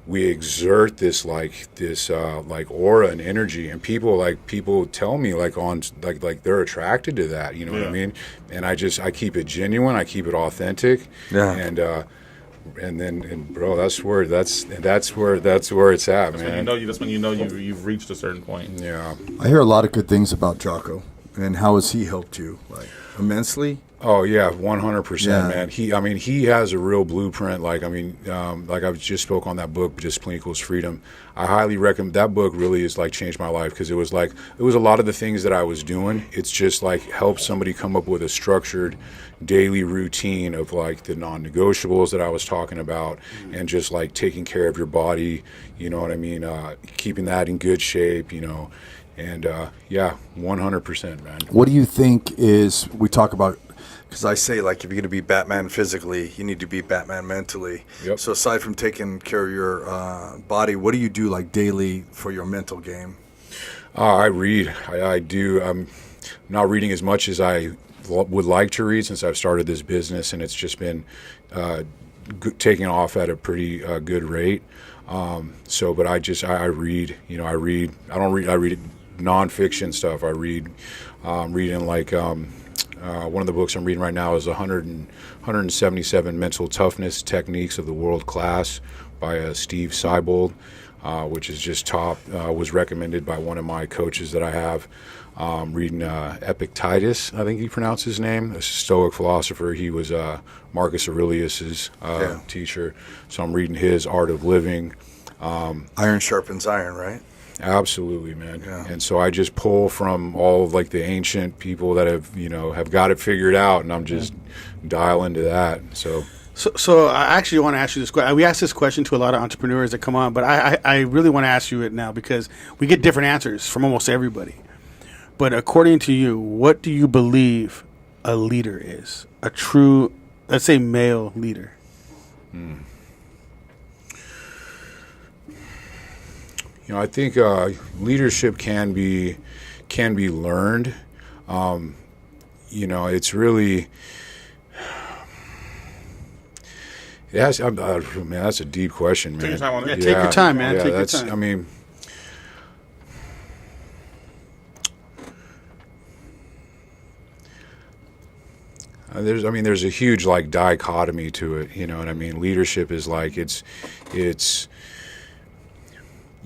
We exert this aura and energy, and people tell me like they're attracted to that, you know what I mean? And I keep it genuine, I keep it authentic, and bro, that's where it's at, man. That's when you know you've reached a certain point. Yeah, I hear a lot of good things about Jocko, and how has he helped you, like, immensely? Oh yeah, 100%, man. He has a real blueprint. Like I just spoke on that book, Discipline Equals Freedom. I highly recommend that book. Really is like changed my life, because it was a lot of the things that I was doing. It's just like help somebody come up with a structured daily routine of like the non-negotiables that I was talking about, and just like taking care of your body. You know what I mean? Keeping that in good shape. And 100%, man. What do you think we talk about? Because I say, like, if you're going to be Batman physically, you need to be Batman mentally. Yep. So aside from taking care of your body, what do you do, like, daily for your mental game? I read. I do. I'm not reading as much as I would like to read since I've started this business, and it's just been taking off at a pretty good rate. But I read. I read. I don't read. I read nonfiction stuff. I read. Reading like one of the books I'm reading right now is 177 Mental Toughness Techniques of the World Class by Steve Seibold, which is just top. Was recommended by one of my coaches that I have. Reading Epictetus, I think he pronounced his name, a Stoic philosopher. He was Marcus Aurelius's teacher. So I'm reading his Art of Living. Iron sharpens iron, right? Absolutely, man. Yeah. And so I just pull from all of like the ancient people that have got it figured out, and I'm just dial into that. So I actually want to ask you this question. We ask this question to a lot of entrepreneurs that come on, but I really want to ask you it now because we get different answers from almost everybody. But according to you, what do you believe a leader is? A true, let's say, male leader. I think leadership can be learned. It's really. Man, that's a deep question, man. Take your time on it. Yeah, take your time, man. Yeah, Take your time. I mean, there's a huge like dichotomy to it. You know what I mean? Leadership is like it's.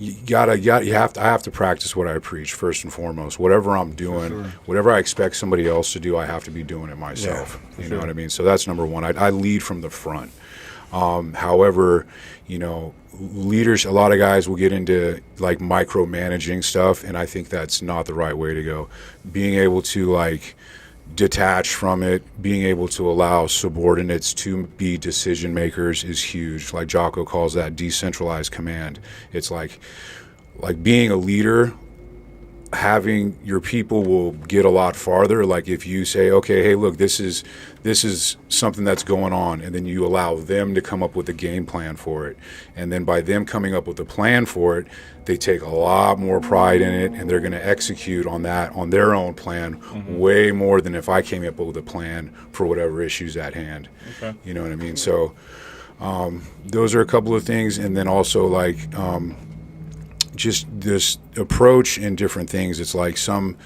I have to practice what I preach first and foremost. Whatever I'm doing, whatever I expect somebody else to do, I have to be doing it myself. You know what I mean? So that's number one. I lead from the front. However, leaders, a lot of guys will get into like micromanaging stuff, and I think that's not the right way to go. Being able to like detach from it, being able to allow subordinates to be decision makers is huge. Like Jocko calls that decentralized command. It's like being a leader, having your people will get a lot farther. Like if you say, okay, hey, look, this is something that's going on, and then you allow them to come up with a game plan for it. And then by them coming up with a plan for it, they take a lot more pride in it, and they're going to execute on that, on their own plan, way more than if I came up with a plan for whatever issues at hand. Okay. You know what I mean? So those are a couple of things. And then also like just this approach in different things. It's like some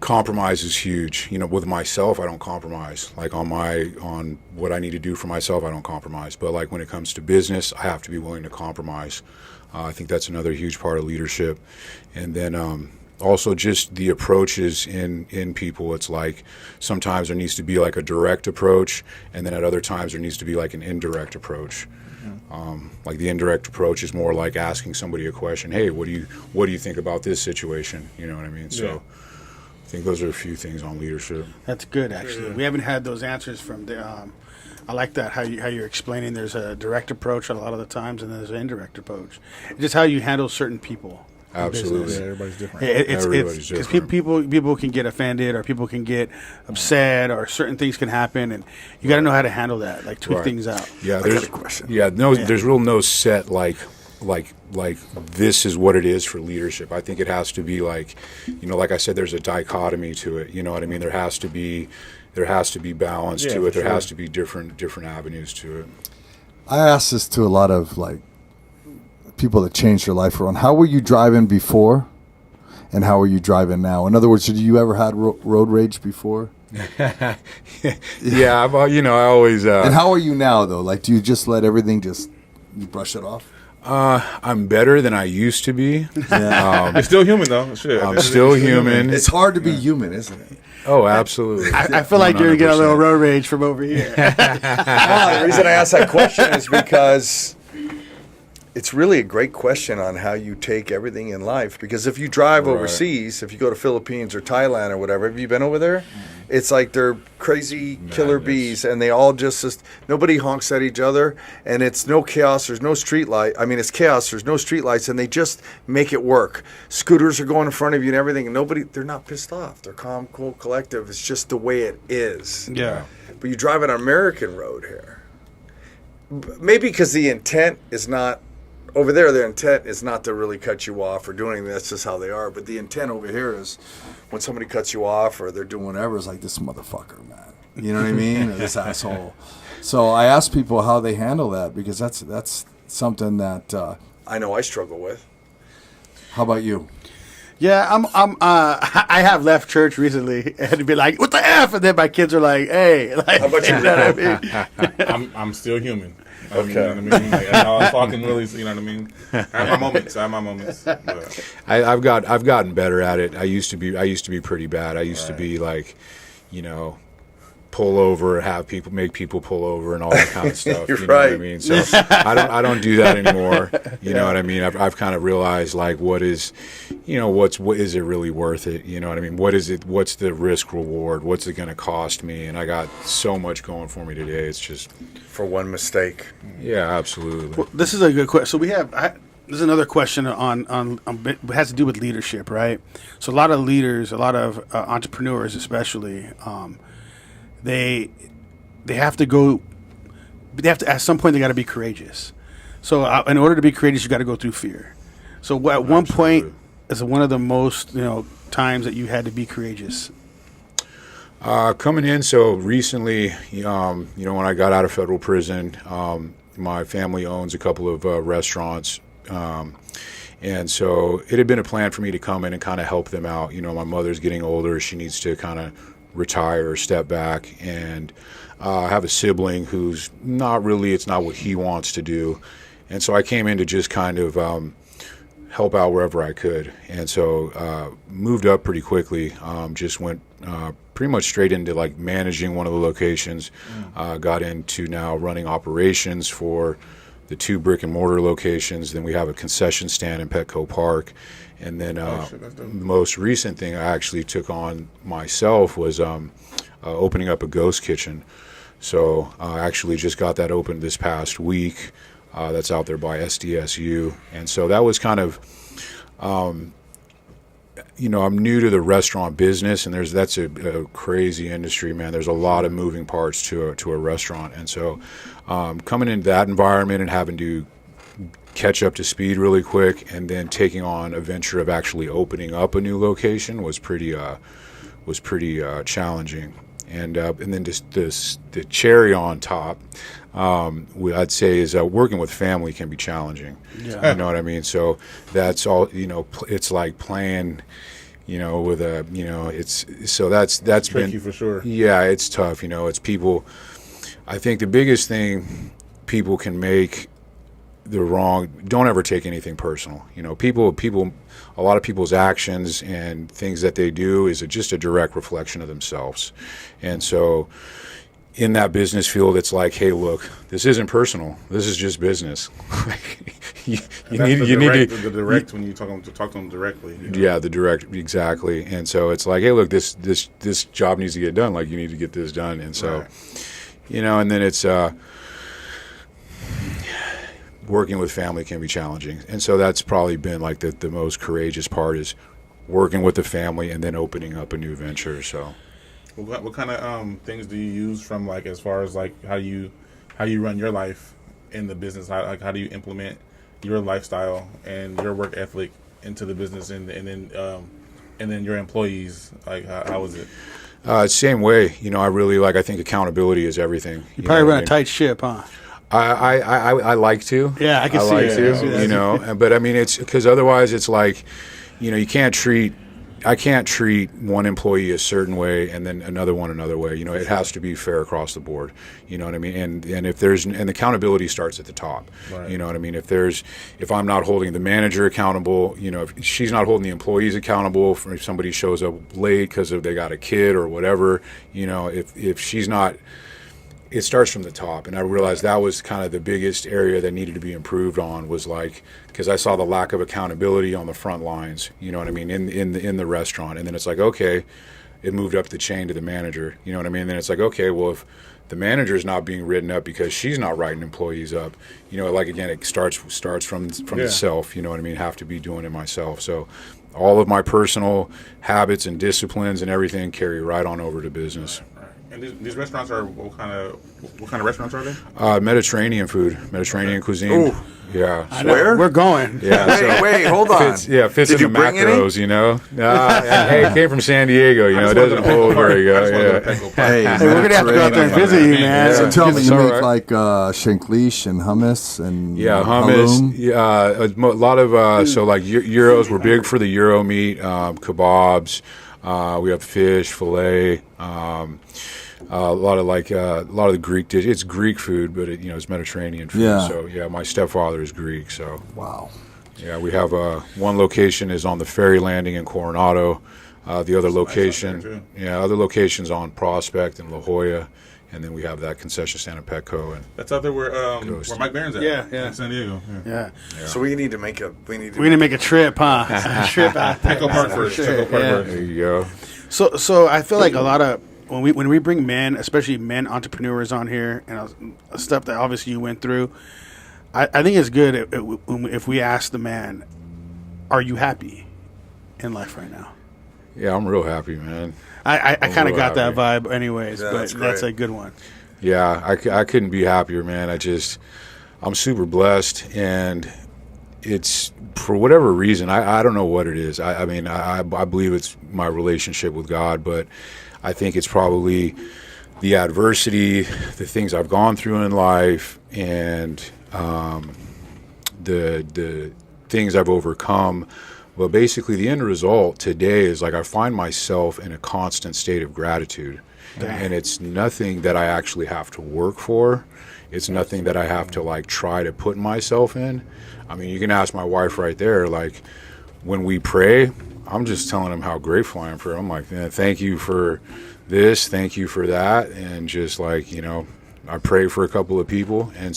compromise is huge. With myself, I don't compromise. Like on what I need to do for myself, I don't compromise. But like when it comes to business, I have to be willing to compromise. I think that's another huge part of leadership. And then also just the approaches in people. It's like sometimes there needs to be like a direct approach, and then at other times there needs to be like an indirect approach. Like the indirect approach is more like asking somebody a question. Hey, what do you think about this situation? You know what I mean? So I think those are a few things on leadership. That's good, actually. We haven't had those answers from the. I like that how you're explaining. There's a direct approach a lot of the times, and there's an indirect approach. It's just how you handle certain people. Absolutely, everybody's different. Everybody's different. Because people can get offended, or people can get upset, or certain things can happen, and you got to know how to handle that. Like tweak things out. Yeah, I got a question. There's no set like this is what it is for leadership. I think it has to be like, like I said, there's a dichotomy to it. You know what I mean? There has to be balance to it. There has to be different avenues to it. I asked this to a lot of like people that changed their life around. How were you driving before, and how are you driving now? In other words, did you ever had road rage before? Yeah, I always. And how are you now though? Like, do you just let everything you brush it off? I'm better than I used to be. You're still human though. Shit. I'm still human. It's hard to be human, isn't it? Oh, absolutely. I feel like you're getting a little road rage from over here. The reason I asked that question is because it's really a great question on how you take everything in life. Because if you drive overseas, if you go to Philippines or Thailand or whatever, have you been over there? It's like they're crazy killer bees, and they all just nobody honks at each other, and it's no chaos. There's no street light. I mean, it's chaos. There's no street lights, and they just make it work. Scooters are going in front of you and everything, and they're not pissed off. They're calm, cool, collective. It's just the way it is. Yeah. But you drive an American road here. Maybe because the intent is not. Over there, their intent is not to really cut you off or do anything. That's just how they are. But the intent over here is when somebody cuts you off or they're doing whatever, it's like, this motherfucker, man. You know what I mean? Or this asshole. So I ask people how they handle that, because that's something that I know I struggle with. How about you? Yeah, I have left church recently and be like, "What the f?" And then my kids are like, "Hey, like, How about you, you know what I mean? I'm still human. Okay. You know what I mean? Like, I was talking really, you know what I mean? I have my moments. But. I've gotten better at it. I used to be pretty bad. I used to be like, you know, pull over, make people pull over, and all that kind of stuff. You're you know right. what I mean? So I don't do that anymore. You know what I mean? I've kind of realized like what is it really worth it? You know what I mean? What's the risk reward? What's it going to cost me? And I got so much going for me today. It's just For one mistake. yeah, absolutely. Well, this is a good question. So there's another question on it has to do with leadership, right? So a lot of leaders, a lot of entrepreneurs, especially, they have to go. They have to at some point they got to be courageous. So in order to be courageous, you got to go through fear. So at one point is one of the most times that you had to be courageous. Coming in, so recently, when I got out of federal prison, my family owns a couple of restaurants, and so it had been a plan for me to come in and kind of help them out. You know, my mother's getting older; she needs to kind of retire or step back, and I have a sibling who's it's not what he wants to do, and so I came in to just kind of help out wherever I could, and so moved up pretty quickly. Just went pretty much straight into like managing one of the locations. Got into now running operations for the 2 brick and mortar locations. Then we have a concession stand in Petco Park, and then the most recent thing I actually took on myself was opening up a ghost kitchen. So I actually just got that opened this past week. That's out there by SDSU, and so that was kind of, I'm new to the restaurant business, and that's a crazy industry, man. There's a lot of moving parts to a restaurant, and so coming into that environment and having to catch up to speed really quick, and then taking on a venture of actually opening up a new location was pretty challenging. And then just the cherry on top, I'd say is working with family can be challenging. Yeah. You know what I mean? So that's all. It's like playing. With that's Tricky been for sure. Yeah, it's tough. It's people. I think the biggest thing people can make don't ever take anything personal. People, a lot of people's actions and things that they do is just a direct reflection of themselves. And so in that business field, it's like, hey, look, this isn't personal. This is just business. you need the direct when you talk to them directly. Yeah, the direct, exactly. And so it's like, hey, look, this job needs to get done. Like, you need to get this done. And so, right. And then it's working with family can be challenging. And so that's probably been like the most courageous part is working with the family and then opening up a new venture. So what kind of things do you use from like as far as like how you run your life in the business? How do you implement your lifestyle and your work ethic into the business and then your employees? Like how is it? Same way. I really I think accountability is everything. You probably run a tight ship, huh? I like to. Yeah, I can see like it. to, but I mean, it's because otherwise it's like, I can't treat one employee a certain way and then another one another way. It has to be fair across the board. You know what I mean? And and accountability starts at the top. Right. You know what I mean? If I'm not holding the manager accountable, if she's not holding the employees accountable if somebody shows up late because they got a kid or whatever, if she's not. It starts from the top, and I realized that was kind of the biggest area that needed to be improved on was because I saw the lack of accountability on the front lines, you know what I mean, in the restaurant, and then it's like, okay, it moved up the chain to the manager, you know what I mean, and then it's like, okay, well, if the manager's not being written up because she's not writing employees up, again, it starts from the self, you know what I mean, have to be doing it myself, so all of my personal habits and disciplines and everything carry right on over to business. Right. And these restaurants are what kind of restaurants are they? Mediterranean food, Mediterranean cuisine. Ooh. Yeah. I know. Where? We're going. Yeah. So Wait, hold on. fits in Did the you bring any? macros, you know. Hey, it came from San Diego, you know. It doesn't hold very good. Yeah. Hey, Hey, we're gonna have to go out there and visit you, man. So tell me, It's you all make right. like shanklish and hummus and Yeah, hummus. halloum? Yeah, a lot of so like gyros. We're big for the gyro meat, kebabs. We have fish, fillet. A lot of the Greek dishes. It's Greek food, but it's Mediterranean food. Yeah. So yeah, my stepfather is Greek. So Wow. yeah, we have one location is on the ferry landing in Coronado. The other location, other locations on Prospect and La Jolla, and then we have that concession stand at Petco. And That's out there where Mike Barron's at. Yeah. In San Diego. Yeah. So we need to make a We need to make a trip, huh? A trip out there. Petco Park first. Petco Park Yeah. first. there you go. So I feel like a lot of when we bring men, especially men entrepreneurs on here, and stuff that obviously you went through, I think it's good if we ask the man, "Are you happy in life right now?" Yeah, I'm real happy, man. I kind of real got that happy. vibe, anyways. Yeah, but that's that's great. a good one. Yeah, I couldn't be happier, man. I'm super blessed, and it's for whatever reason. I don't know what it is. I mean, I believe it's my relationship with God, but I think it's probably the adversity, the things I've gone through in life, and the things I've overcome. But basically, the end result today is like I find myself in a constant state of gratitude. And it's nothing that I actually have to work for. It's nothing that I have to like try to put myself in. I mean, you can ask my wife right there. Like when we pray, I'm just telling him how grateful I am for her. I'm like, man, thank you for this, thank you for that, and just like I pray for a couple of people, and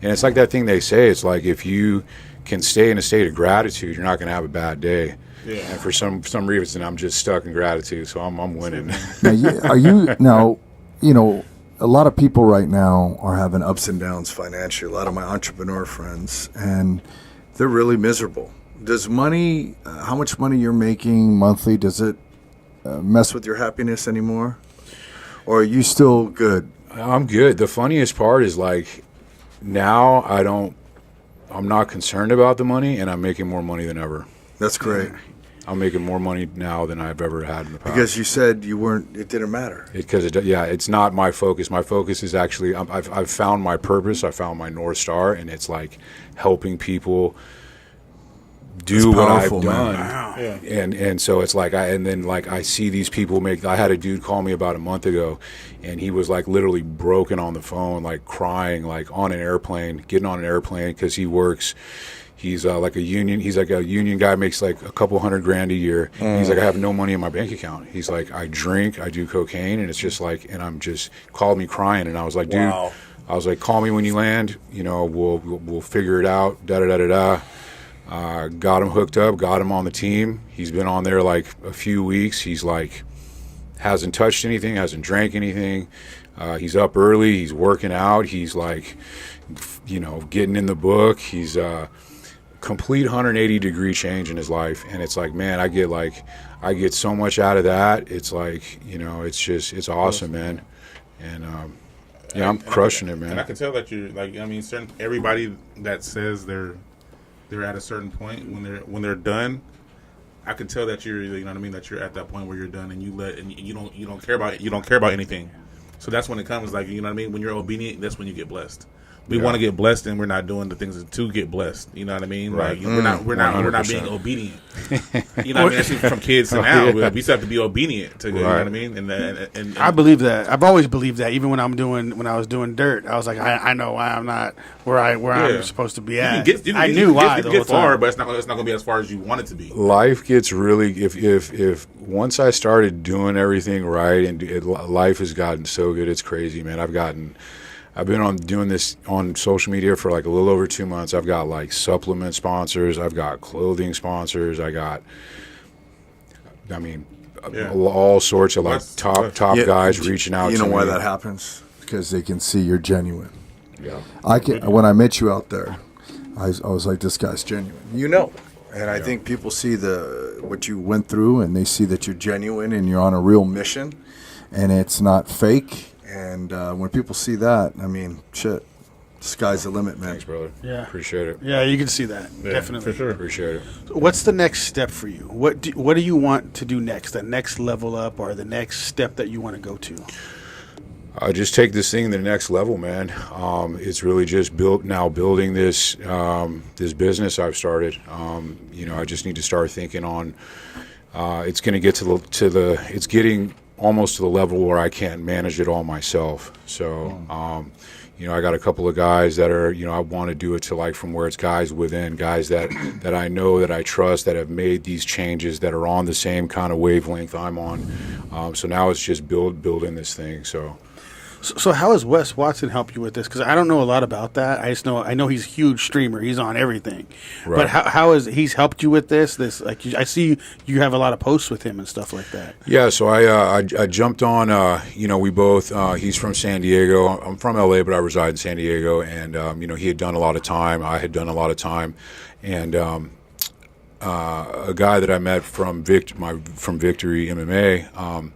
it's like that thing they say. It's like if you can stay in a state of gratitude, you're not going to have a bad day. Yeah. And for some reason, I'm just stuck in gratitude, so I'm winning. Now, a lot of people right now are having ups and downs financially. A lot of my entrepreneur friends, and they're really miserable. Does money, how much money you're making monthly, does it mess with your happiness anymore? Or are you still good? I'm good. The funniest part is like now I'm not concerned about the money, and I'm making more money than ever. That's great. I'm making more money now than I've ever had in the past. Because you said it didn't matter. It's not my focus. My focus is actually I've found my purpose. I found my North Star, and it's like helping people do That's what powerful, I've man. done. Wow. And so it's like I see these people make. I had a dude call me about a month ago, and he was like literally broken on the phone, like crying, like on an airplane, getting on an airplane because he works. He's like a union. He's like a union guy, makes like a couple $100,000 a year. He's like, I have no money in my bank account. He's like, I drink, I do cocaine, and it's just like, and I'm just called me crying, and I was like, dude, Wow. I was like, call me when you land. We'll figure it out. Da da da da da. Got him hooked up. Got him on the team. He's been on there like a few weeks. He's like, hasn't touched anything, hasn't drank anything. He's up early. He's working out. He's like, getting in the book. He's complete 180-degree change in his life, and it's like, man, I get so much out of that. It's like, it's awesome, man. And I'm crushing it, man. And I can tell that you're like, everybody that says they're at a certain point when they're done, I can tell that you're, that you're at that point where you're done, and you don't care about anything. So that's when it comes, like, when you're obedient, that's when you get blessed. We want to get blessed, and we're not doing the things to get blessed. You know what I mean? Right. Like we're not being obedient. You know what I mean? That's from kids to now. We still have to be obedient to. You know what I mean? And I believe that. I've always believed that. Even when I was doing dirt, I was like, I know why I'm not where I'm supposed to be at. I knew why. You can get far, but it's not going to be as far as you want it to be. Life gets really if once I started doing everything right, and life has gotten so good, it's crazy, man. I've been on doing this on social media for like a little over 2 months. I've got like supplement sponsors. I've got clothing sponsors. All sorts of like top guys reaching out to me. You know why that happens? Because they can see you're genuine. Yeah. When I met you out there, I was like, this guy's genuine. And I think people see what you went through, and they see that you're genuine and you're on a real mission. and it's not fake. And when people see that, I mean, shit, sky's the limit, man. Thanks, brother. Yeah. Appreciate it. Yeah, you can see that. Definitely. for sure. Appreciate it. What's the next step for you? What do you want to do next? The next level up or the next step that you want to go to? Just take this thing to the next level, man. It's really just building this this business I've started. I just need to start thinking on. It's going to get it's getting almost to the level where I can't manage it all myself. So, I got a couple of guys that are, I want to do it to like from where it's guys within, guys that I know, that I trust, that have made these changes, that are on the same kind of wavelength I'm on. So now it's just building this thing. So how has Wes Watson helped you with this? Because I don't know a lot about that. I know he's a huge streamer. He's on everything. Right. But how has he's helped you with this? I see you have a lot of posts with him and stuff like that. Yeah, so I jumped on. We both. He's from San Diego. I'm from LA, but I reside in San Diego. And he had done a lot of time. I had done a lot of time, and a guy that I met from Victory MMA.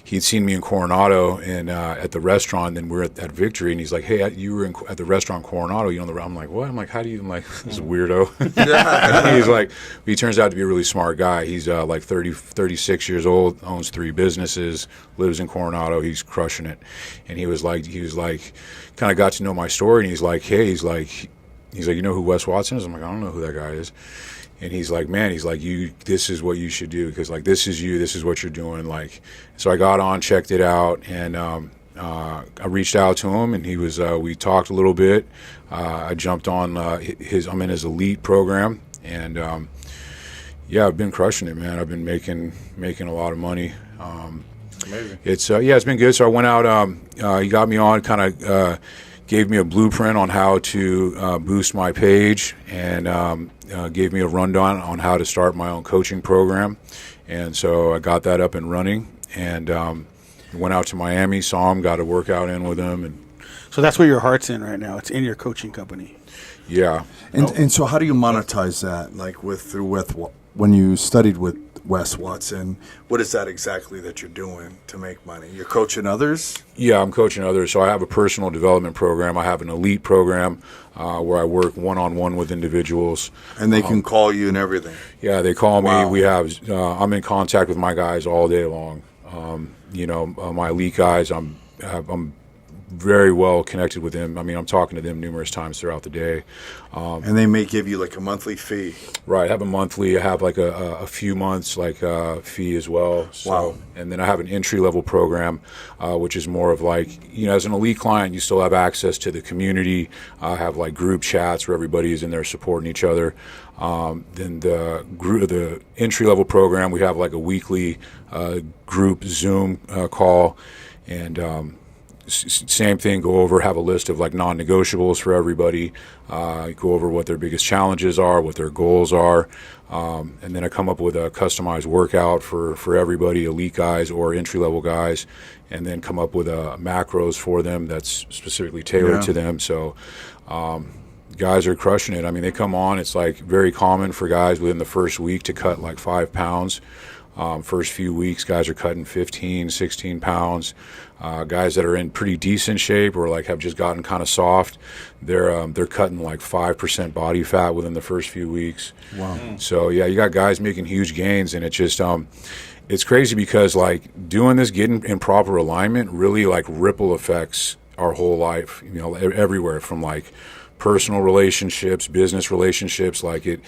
He'd seen me in Coronado and at the restaurant. Then we're at Victory, and he's like, "Hey, you were at the restaurant Coronado. You know the?" I'm like, "What?" I'm like, "How do you?" I'm like, "This is a weirdo." He's like, he turns out to be a really smart guy. He's like 36 years old, owns 3 businesses, lives in Coronado. He's crushing it. And he was like, kind of got to know my story, and he's like, "Hey," he's like, "You know who Wes Watson is?" I'm like, "I don't know who that guy is." And he's like, "Man," he's like, this is what you should do, because like this is what you're doing. Like, so I got on, checked it out, and I reached out to him, and he was. We talked a little bit. I jumped on I'm in his elite program, and I've been crushing it, man. I've been making a lot of money. Amazing. It's been good. So I went out. He got me on, kind of gave me a blueprint on how to boost my page, and gave me a rundown on how to start my own coaching program. And so I got that up and running, and went out to Miami, saw him, got a workout in with him. And So that's where your heart's in right now. It's in your coaching company. yeah. And so how do you monetize that? Like when you studied with Wes Watson, what is that exactly that you're doing to make money? You're coaching others? Yeah, I'm coaching others. So I have a personal development program. I have an elite program where I work one-on-one with individuals. And they can call you and everything. Yeah, they call me. Wow. We have. I'm in contact with my guys all day long. My elite guys. I'm very well connected with them. I mean, I'm talking to them numerous times throughout the day. And they may give you like a monthly fee. Right. I have a monthly. I have like a few months fee as well. So, wow. And then I have an entry-level program, which is more of like, as an elite client, you still have access to the community. I have like group chats where everybody is in there supporting each other. Then the entry-level program, we have like a weekly group Zoom call, and same thing, have a list of like non-negotiables for everybody, go over what their biggest challenges are, what their goals are, and then I come up with a customized workout for everybody, elite guys or entry-level guys, and then come up with macros for them that's specifically tailored to them. So guys are crushing it. I mean, they come on, it's like very common for guys within the first week to cut like 5 pounds. First few weeks, guys are cutting 15, 16 pounds. Guys that are in pretty decent shape or like have just gotten kind of soft, they're cutting like 5% body fat within the first few weeks. Wow. So yeah, you got guys making huge gains, and it's just it's crazy because like doing this, getting in proper alignment, really like ripple effects our whole life. Everywhere from like personal relationships, business relationships, like it,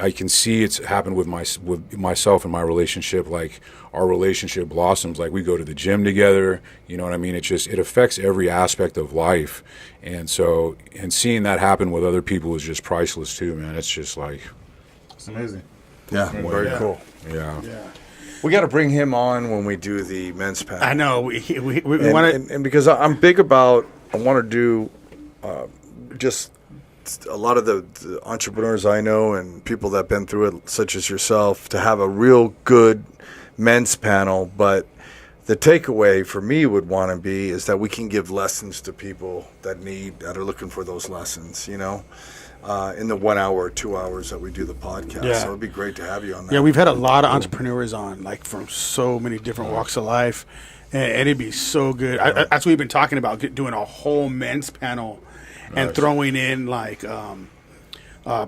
I can see it's happened with myself and my relationship. Like our relationship blossoms, like we go to the gym together, you know what I mean? It affects every aspect of life. And so, and seeing that happen with other people is just priceless too, man. It's just like, It's amazing. Yeah, very cool. yeah. We got to bring him on when we do the men's panel. I know. We want to. And because I'm big about, I want to do just a lot of the entrepreneurs I know and people that have been through it, such as yourself, to have a real good men's panel. But the takeaway for me would want to be is that we can give lessons to people that are looking for those lessons, in the 1 hour or 2 hours that we do the podcast. Yeah. So it'd be great to have you on that. Yeah, we've had a lot of entrepreneurs on, like from so many different walks of life, And it'd be so good. That's what we've been talking about, doing a whole men's panel and throwing in like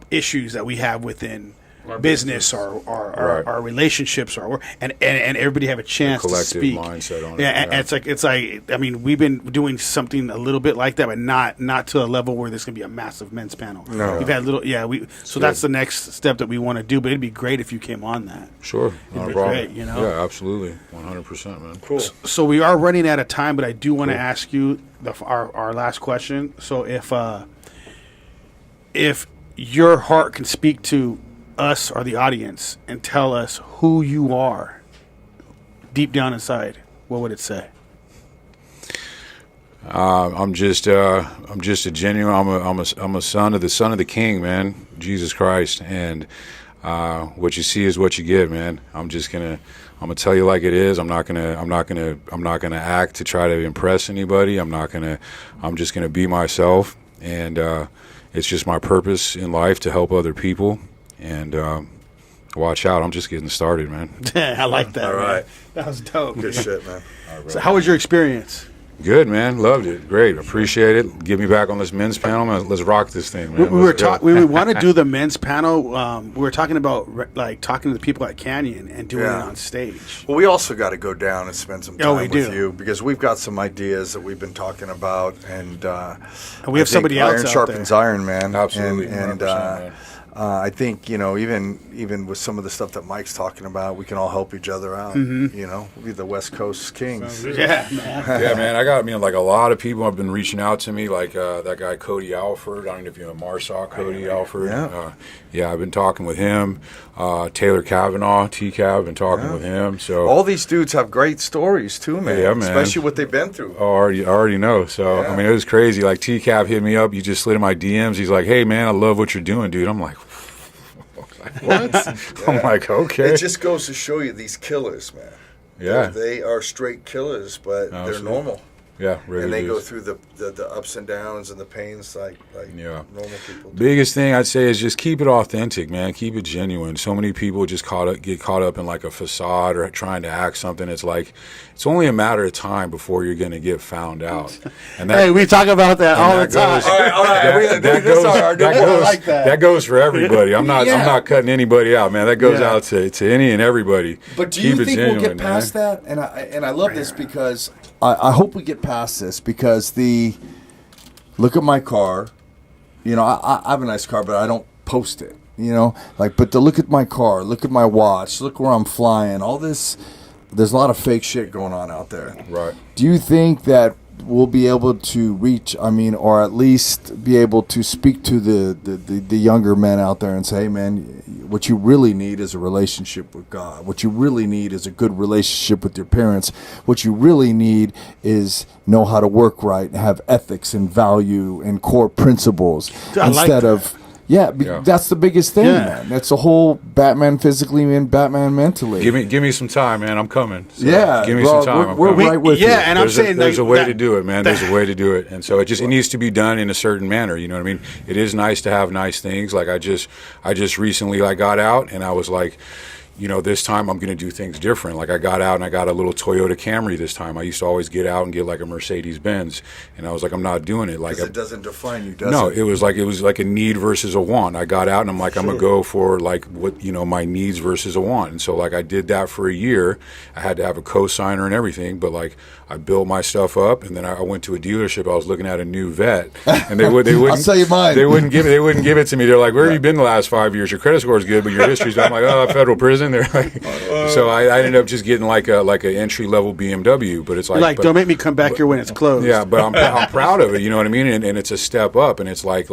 issues that we have within our business or our relationships and everybody have a chance to speak. Mindset on it. Yeah, and it's like I mean, we've been doing something a little bit like that, but not to a level where there's gonna be a massive men's panel. No. We've had so that's the next step that we want to do, but it'd be great if you came on that. Sure, not a problem. Great, Yeah, absolutely, 100%, man. Cool. So we are running out of time, but I do want to ask you our last question. So if your heart can speak to us or the audience and tell us who you are deep down inside, what would it say? I'm just a genuine. I'm a son of the King, man, Jesus Christ, and what you see is what you get, man. I'm gonna tell you like it is. I'm not gonna act to try to impress anybody. I'm just gonna be myself, and it's just my purpose in life to help other people. And watch out, I'm just getting started, man. I like that. All right. Man. That was dope. Good shit, man. So how was your experience? Good, man. Loved it. Great. Appreciate it. Get me back on this men's panel, man. Let's rock this thing, man. We want to do the men's panel. We were talking about like talking to the people at Canyon and doing it on stage. Well, we also got to go down and spend some time with do. you because we've got some ideas that we've been talking about, and we have somebody else iron out sharpens there. iron, man. Absolutely, and 100%, man. I think even with some of the stuff that Mike's talking about, we can all help each other out. You know, we'll be the West Coast Kings. Yeah, man. Yeah, man. Like a lot of people have been reaching out to me, like that guy Cody Alford. I don't know if you know Marsaw Cody Alford. Yeah, I've been talking with him. Taylor Kavanaugh, TCAV, I've been talking with him. So all these dudes have great stories too, man. Yeah, man. Especially what they've been through. Oh, I already know. So I mean, it was crazy. Like TCAV hit me up. He just slid in my DMs. He's like, "Hey, man, I love what you're doing, dude." I'm like, what? I'm like, okay. It just goes to show you these killers, man. Yeah. They are straight killers, but they're normal. Yeah, really. And they go through the ups and downs and the pains like normal people do. Biggest thing I'd say is just keep it authentic, man. Keep it genuine. So many people just get caught up in like a facade or trying to act something. It's like it's only a matter of time before you're going to get found out. And Hey, we talk about that all the time. All right. That goes for everybody. I'm not cutting anybody out, man. That goes out to any and everybody. But do Keep you it think genuine, we'll get past that? And I love this because I hope we get past this because look at my car. You know, I have a nice car, but I don't post it. You know, but to look at my car, look at my watch, look where I'm flying. All this, there's a lot of fake shit going on out there. Right. Do you think that we'll be able to reach, or at least be able to speak to the younger men out there and say, hey, man, what you really need is a relationship with God. What you really need is a good relationship with your parents. What you really need is know how to work right and have ethics and value and core principles instead of... Yeah, that's the biggest thing, man. That's the whole Batman physically and Batman mentally. Give me some time, man. I'm coming. So give me some time. We're right with you. Yeah, and I'm saying there's a way to do it, man. There's a way to do it, and so it needs to be done in a certain manner. You know what I mean? It is nice to have nice things. Like I just recently got out, and I was like, you know, this time I'm going to do things different. Like I got out and I got a little Toyota Camry this time. I used to always get out and get like a Mercedes Benz, and I was like, I'm not doing it. Like it doesn't define you, does it? No, it was like a need versus a want. I got out and I'm like, I'm gonna go for like what my needs versus a want. And so like I did that for a year. I had to have a co-signer and everything, but like I built my stuff up, and then I went to a dealership. I was looking at a new vet, and they wouldn't. I'll tell you mine. They wouldn't give it to me. They're like, where have you been the last 5 years? Your credit score is good, but your history's bad. I'm like, federal prison. They're like, so I ended up just getting like an entry level BMW. But it's like, don't make me come back here when it's closed. Yeah, but I'm proud of it. You know what I mean? And it's a step up, and it's like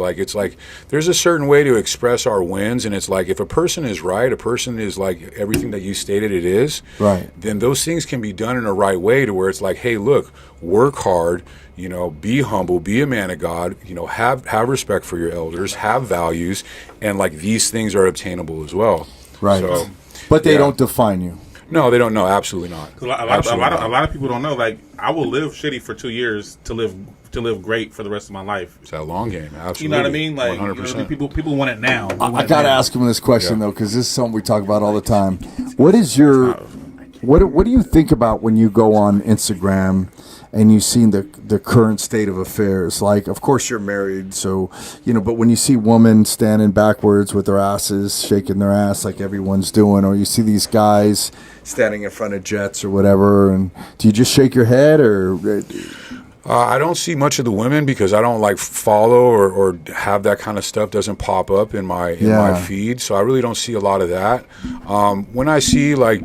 there's a certain way to express our wins, and it's like if a person is right, a person is like everything that you stated it is. Right. Then those things can be done in a right way to where it's like, hey, look, work hard. You know, be humble, be a man of God, you know, have respect for your elders, have values, and like these things are obtainable as well. Right. So, but they don't define you. No, they don't know. Absolutely not. A lot of people don't know. Like, I will live shitty for 2 years to live great for the rest of my life. It's that long game. Absolutely. You know what I mean? Like, 100%. People want it now. I got to ask him this question, though, because this is something we talk about all the time. What is your What do you think about when you go on Instagram and you see the current state of affairs? Like, of course you're married, so but when you see women standing backwards with their asses shaking their ass like everyone's doing, or you see these guys standing in front of jets or whatever, and do you just shake your head or? I don't see much of the women because I don't like follow or have that kind of stuff doesn't pop up in my feed, so I really don't see a lot of that. When I see like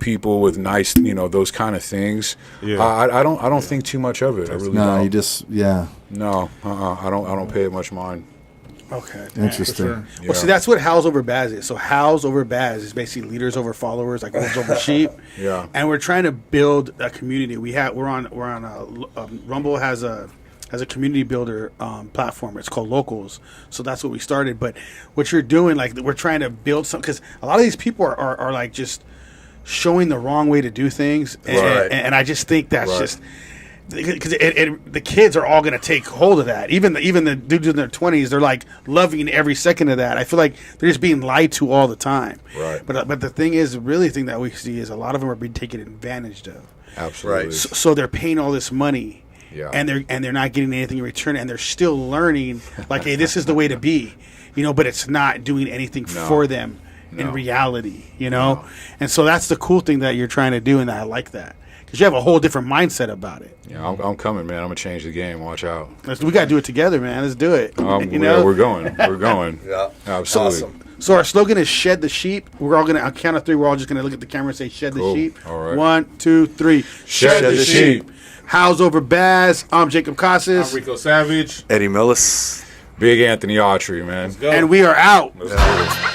people with nice those kind of things, I don't think too much of it. I really don't. You just No, I don't pay it much mind. Okay. Interesting. Sure. Well, see, that's what Hows Over Baz is. So Hows Over Baz is basically leaders over followers, like wolves over sheep. Yeah. And we're trying to build a community. We're on Rumble has a community builder platform. It's called Locals. So that's what we started. But what you're doing, like, we're trying to build some, because a lot of these people are like just showing the wrong way to do things. And I just think that's just. Because the kids are all going to take hold of that. Even the dudes in their 20s, they're like loving every second of that. I feel like they're just being lied to all the time. Right. But the thing is, really, the thing that we see is a lot of them are being taken advantage of. Absolutely. Right. So they're paying all this money, Yeah. and they're not getting anything in return, and they're still learning. Like, hey, this is the way to be, but it's not doing anything for them in reality, And so that's the cool thing that you're trying to do, and I like that. Because you have a whole different mindset about it. Yeah, I'm coming, man. I'm gonna change the game. Watch out. We got to do it together, man. Let's do it. We're going. We're going. Yeah. Absolutely. Awesome. So our slogan is "Shed the sheep." We're all gonna, on count of three, we're all just gonna look at the camera and say "Shed the Cool. sheep." All right. 1, 2, 3. Shed the sheep. Hows Over Baz. I'm Jacob Casas, I'm Rico Savage. Eddie Millis. Big Anthony Autry, man. Go. and we are out. Let's do it.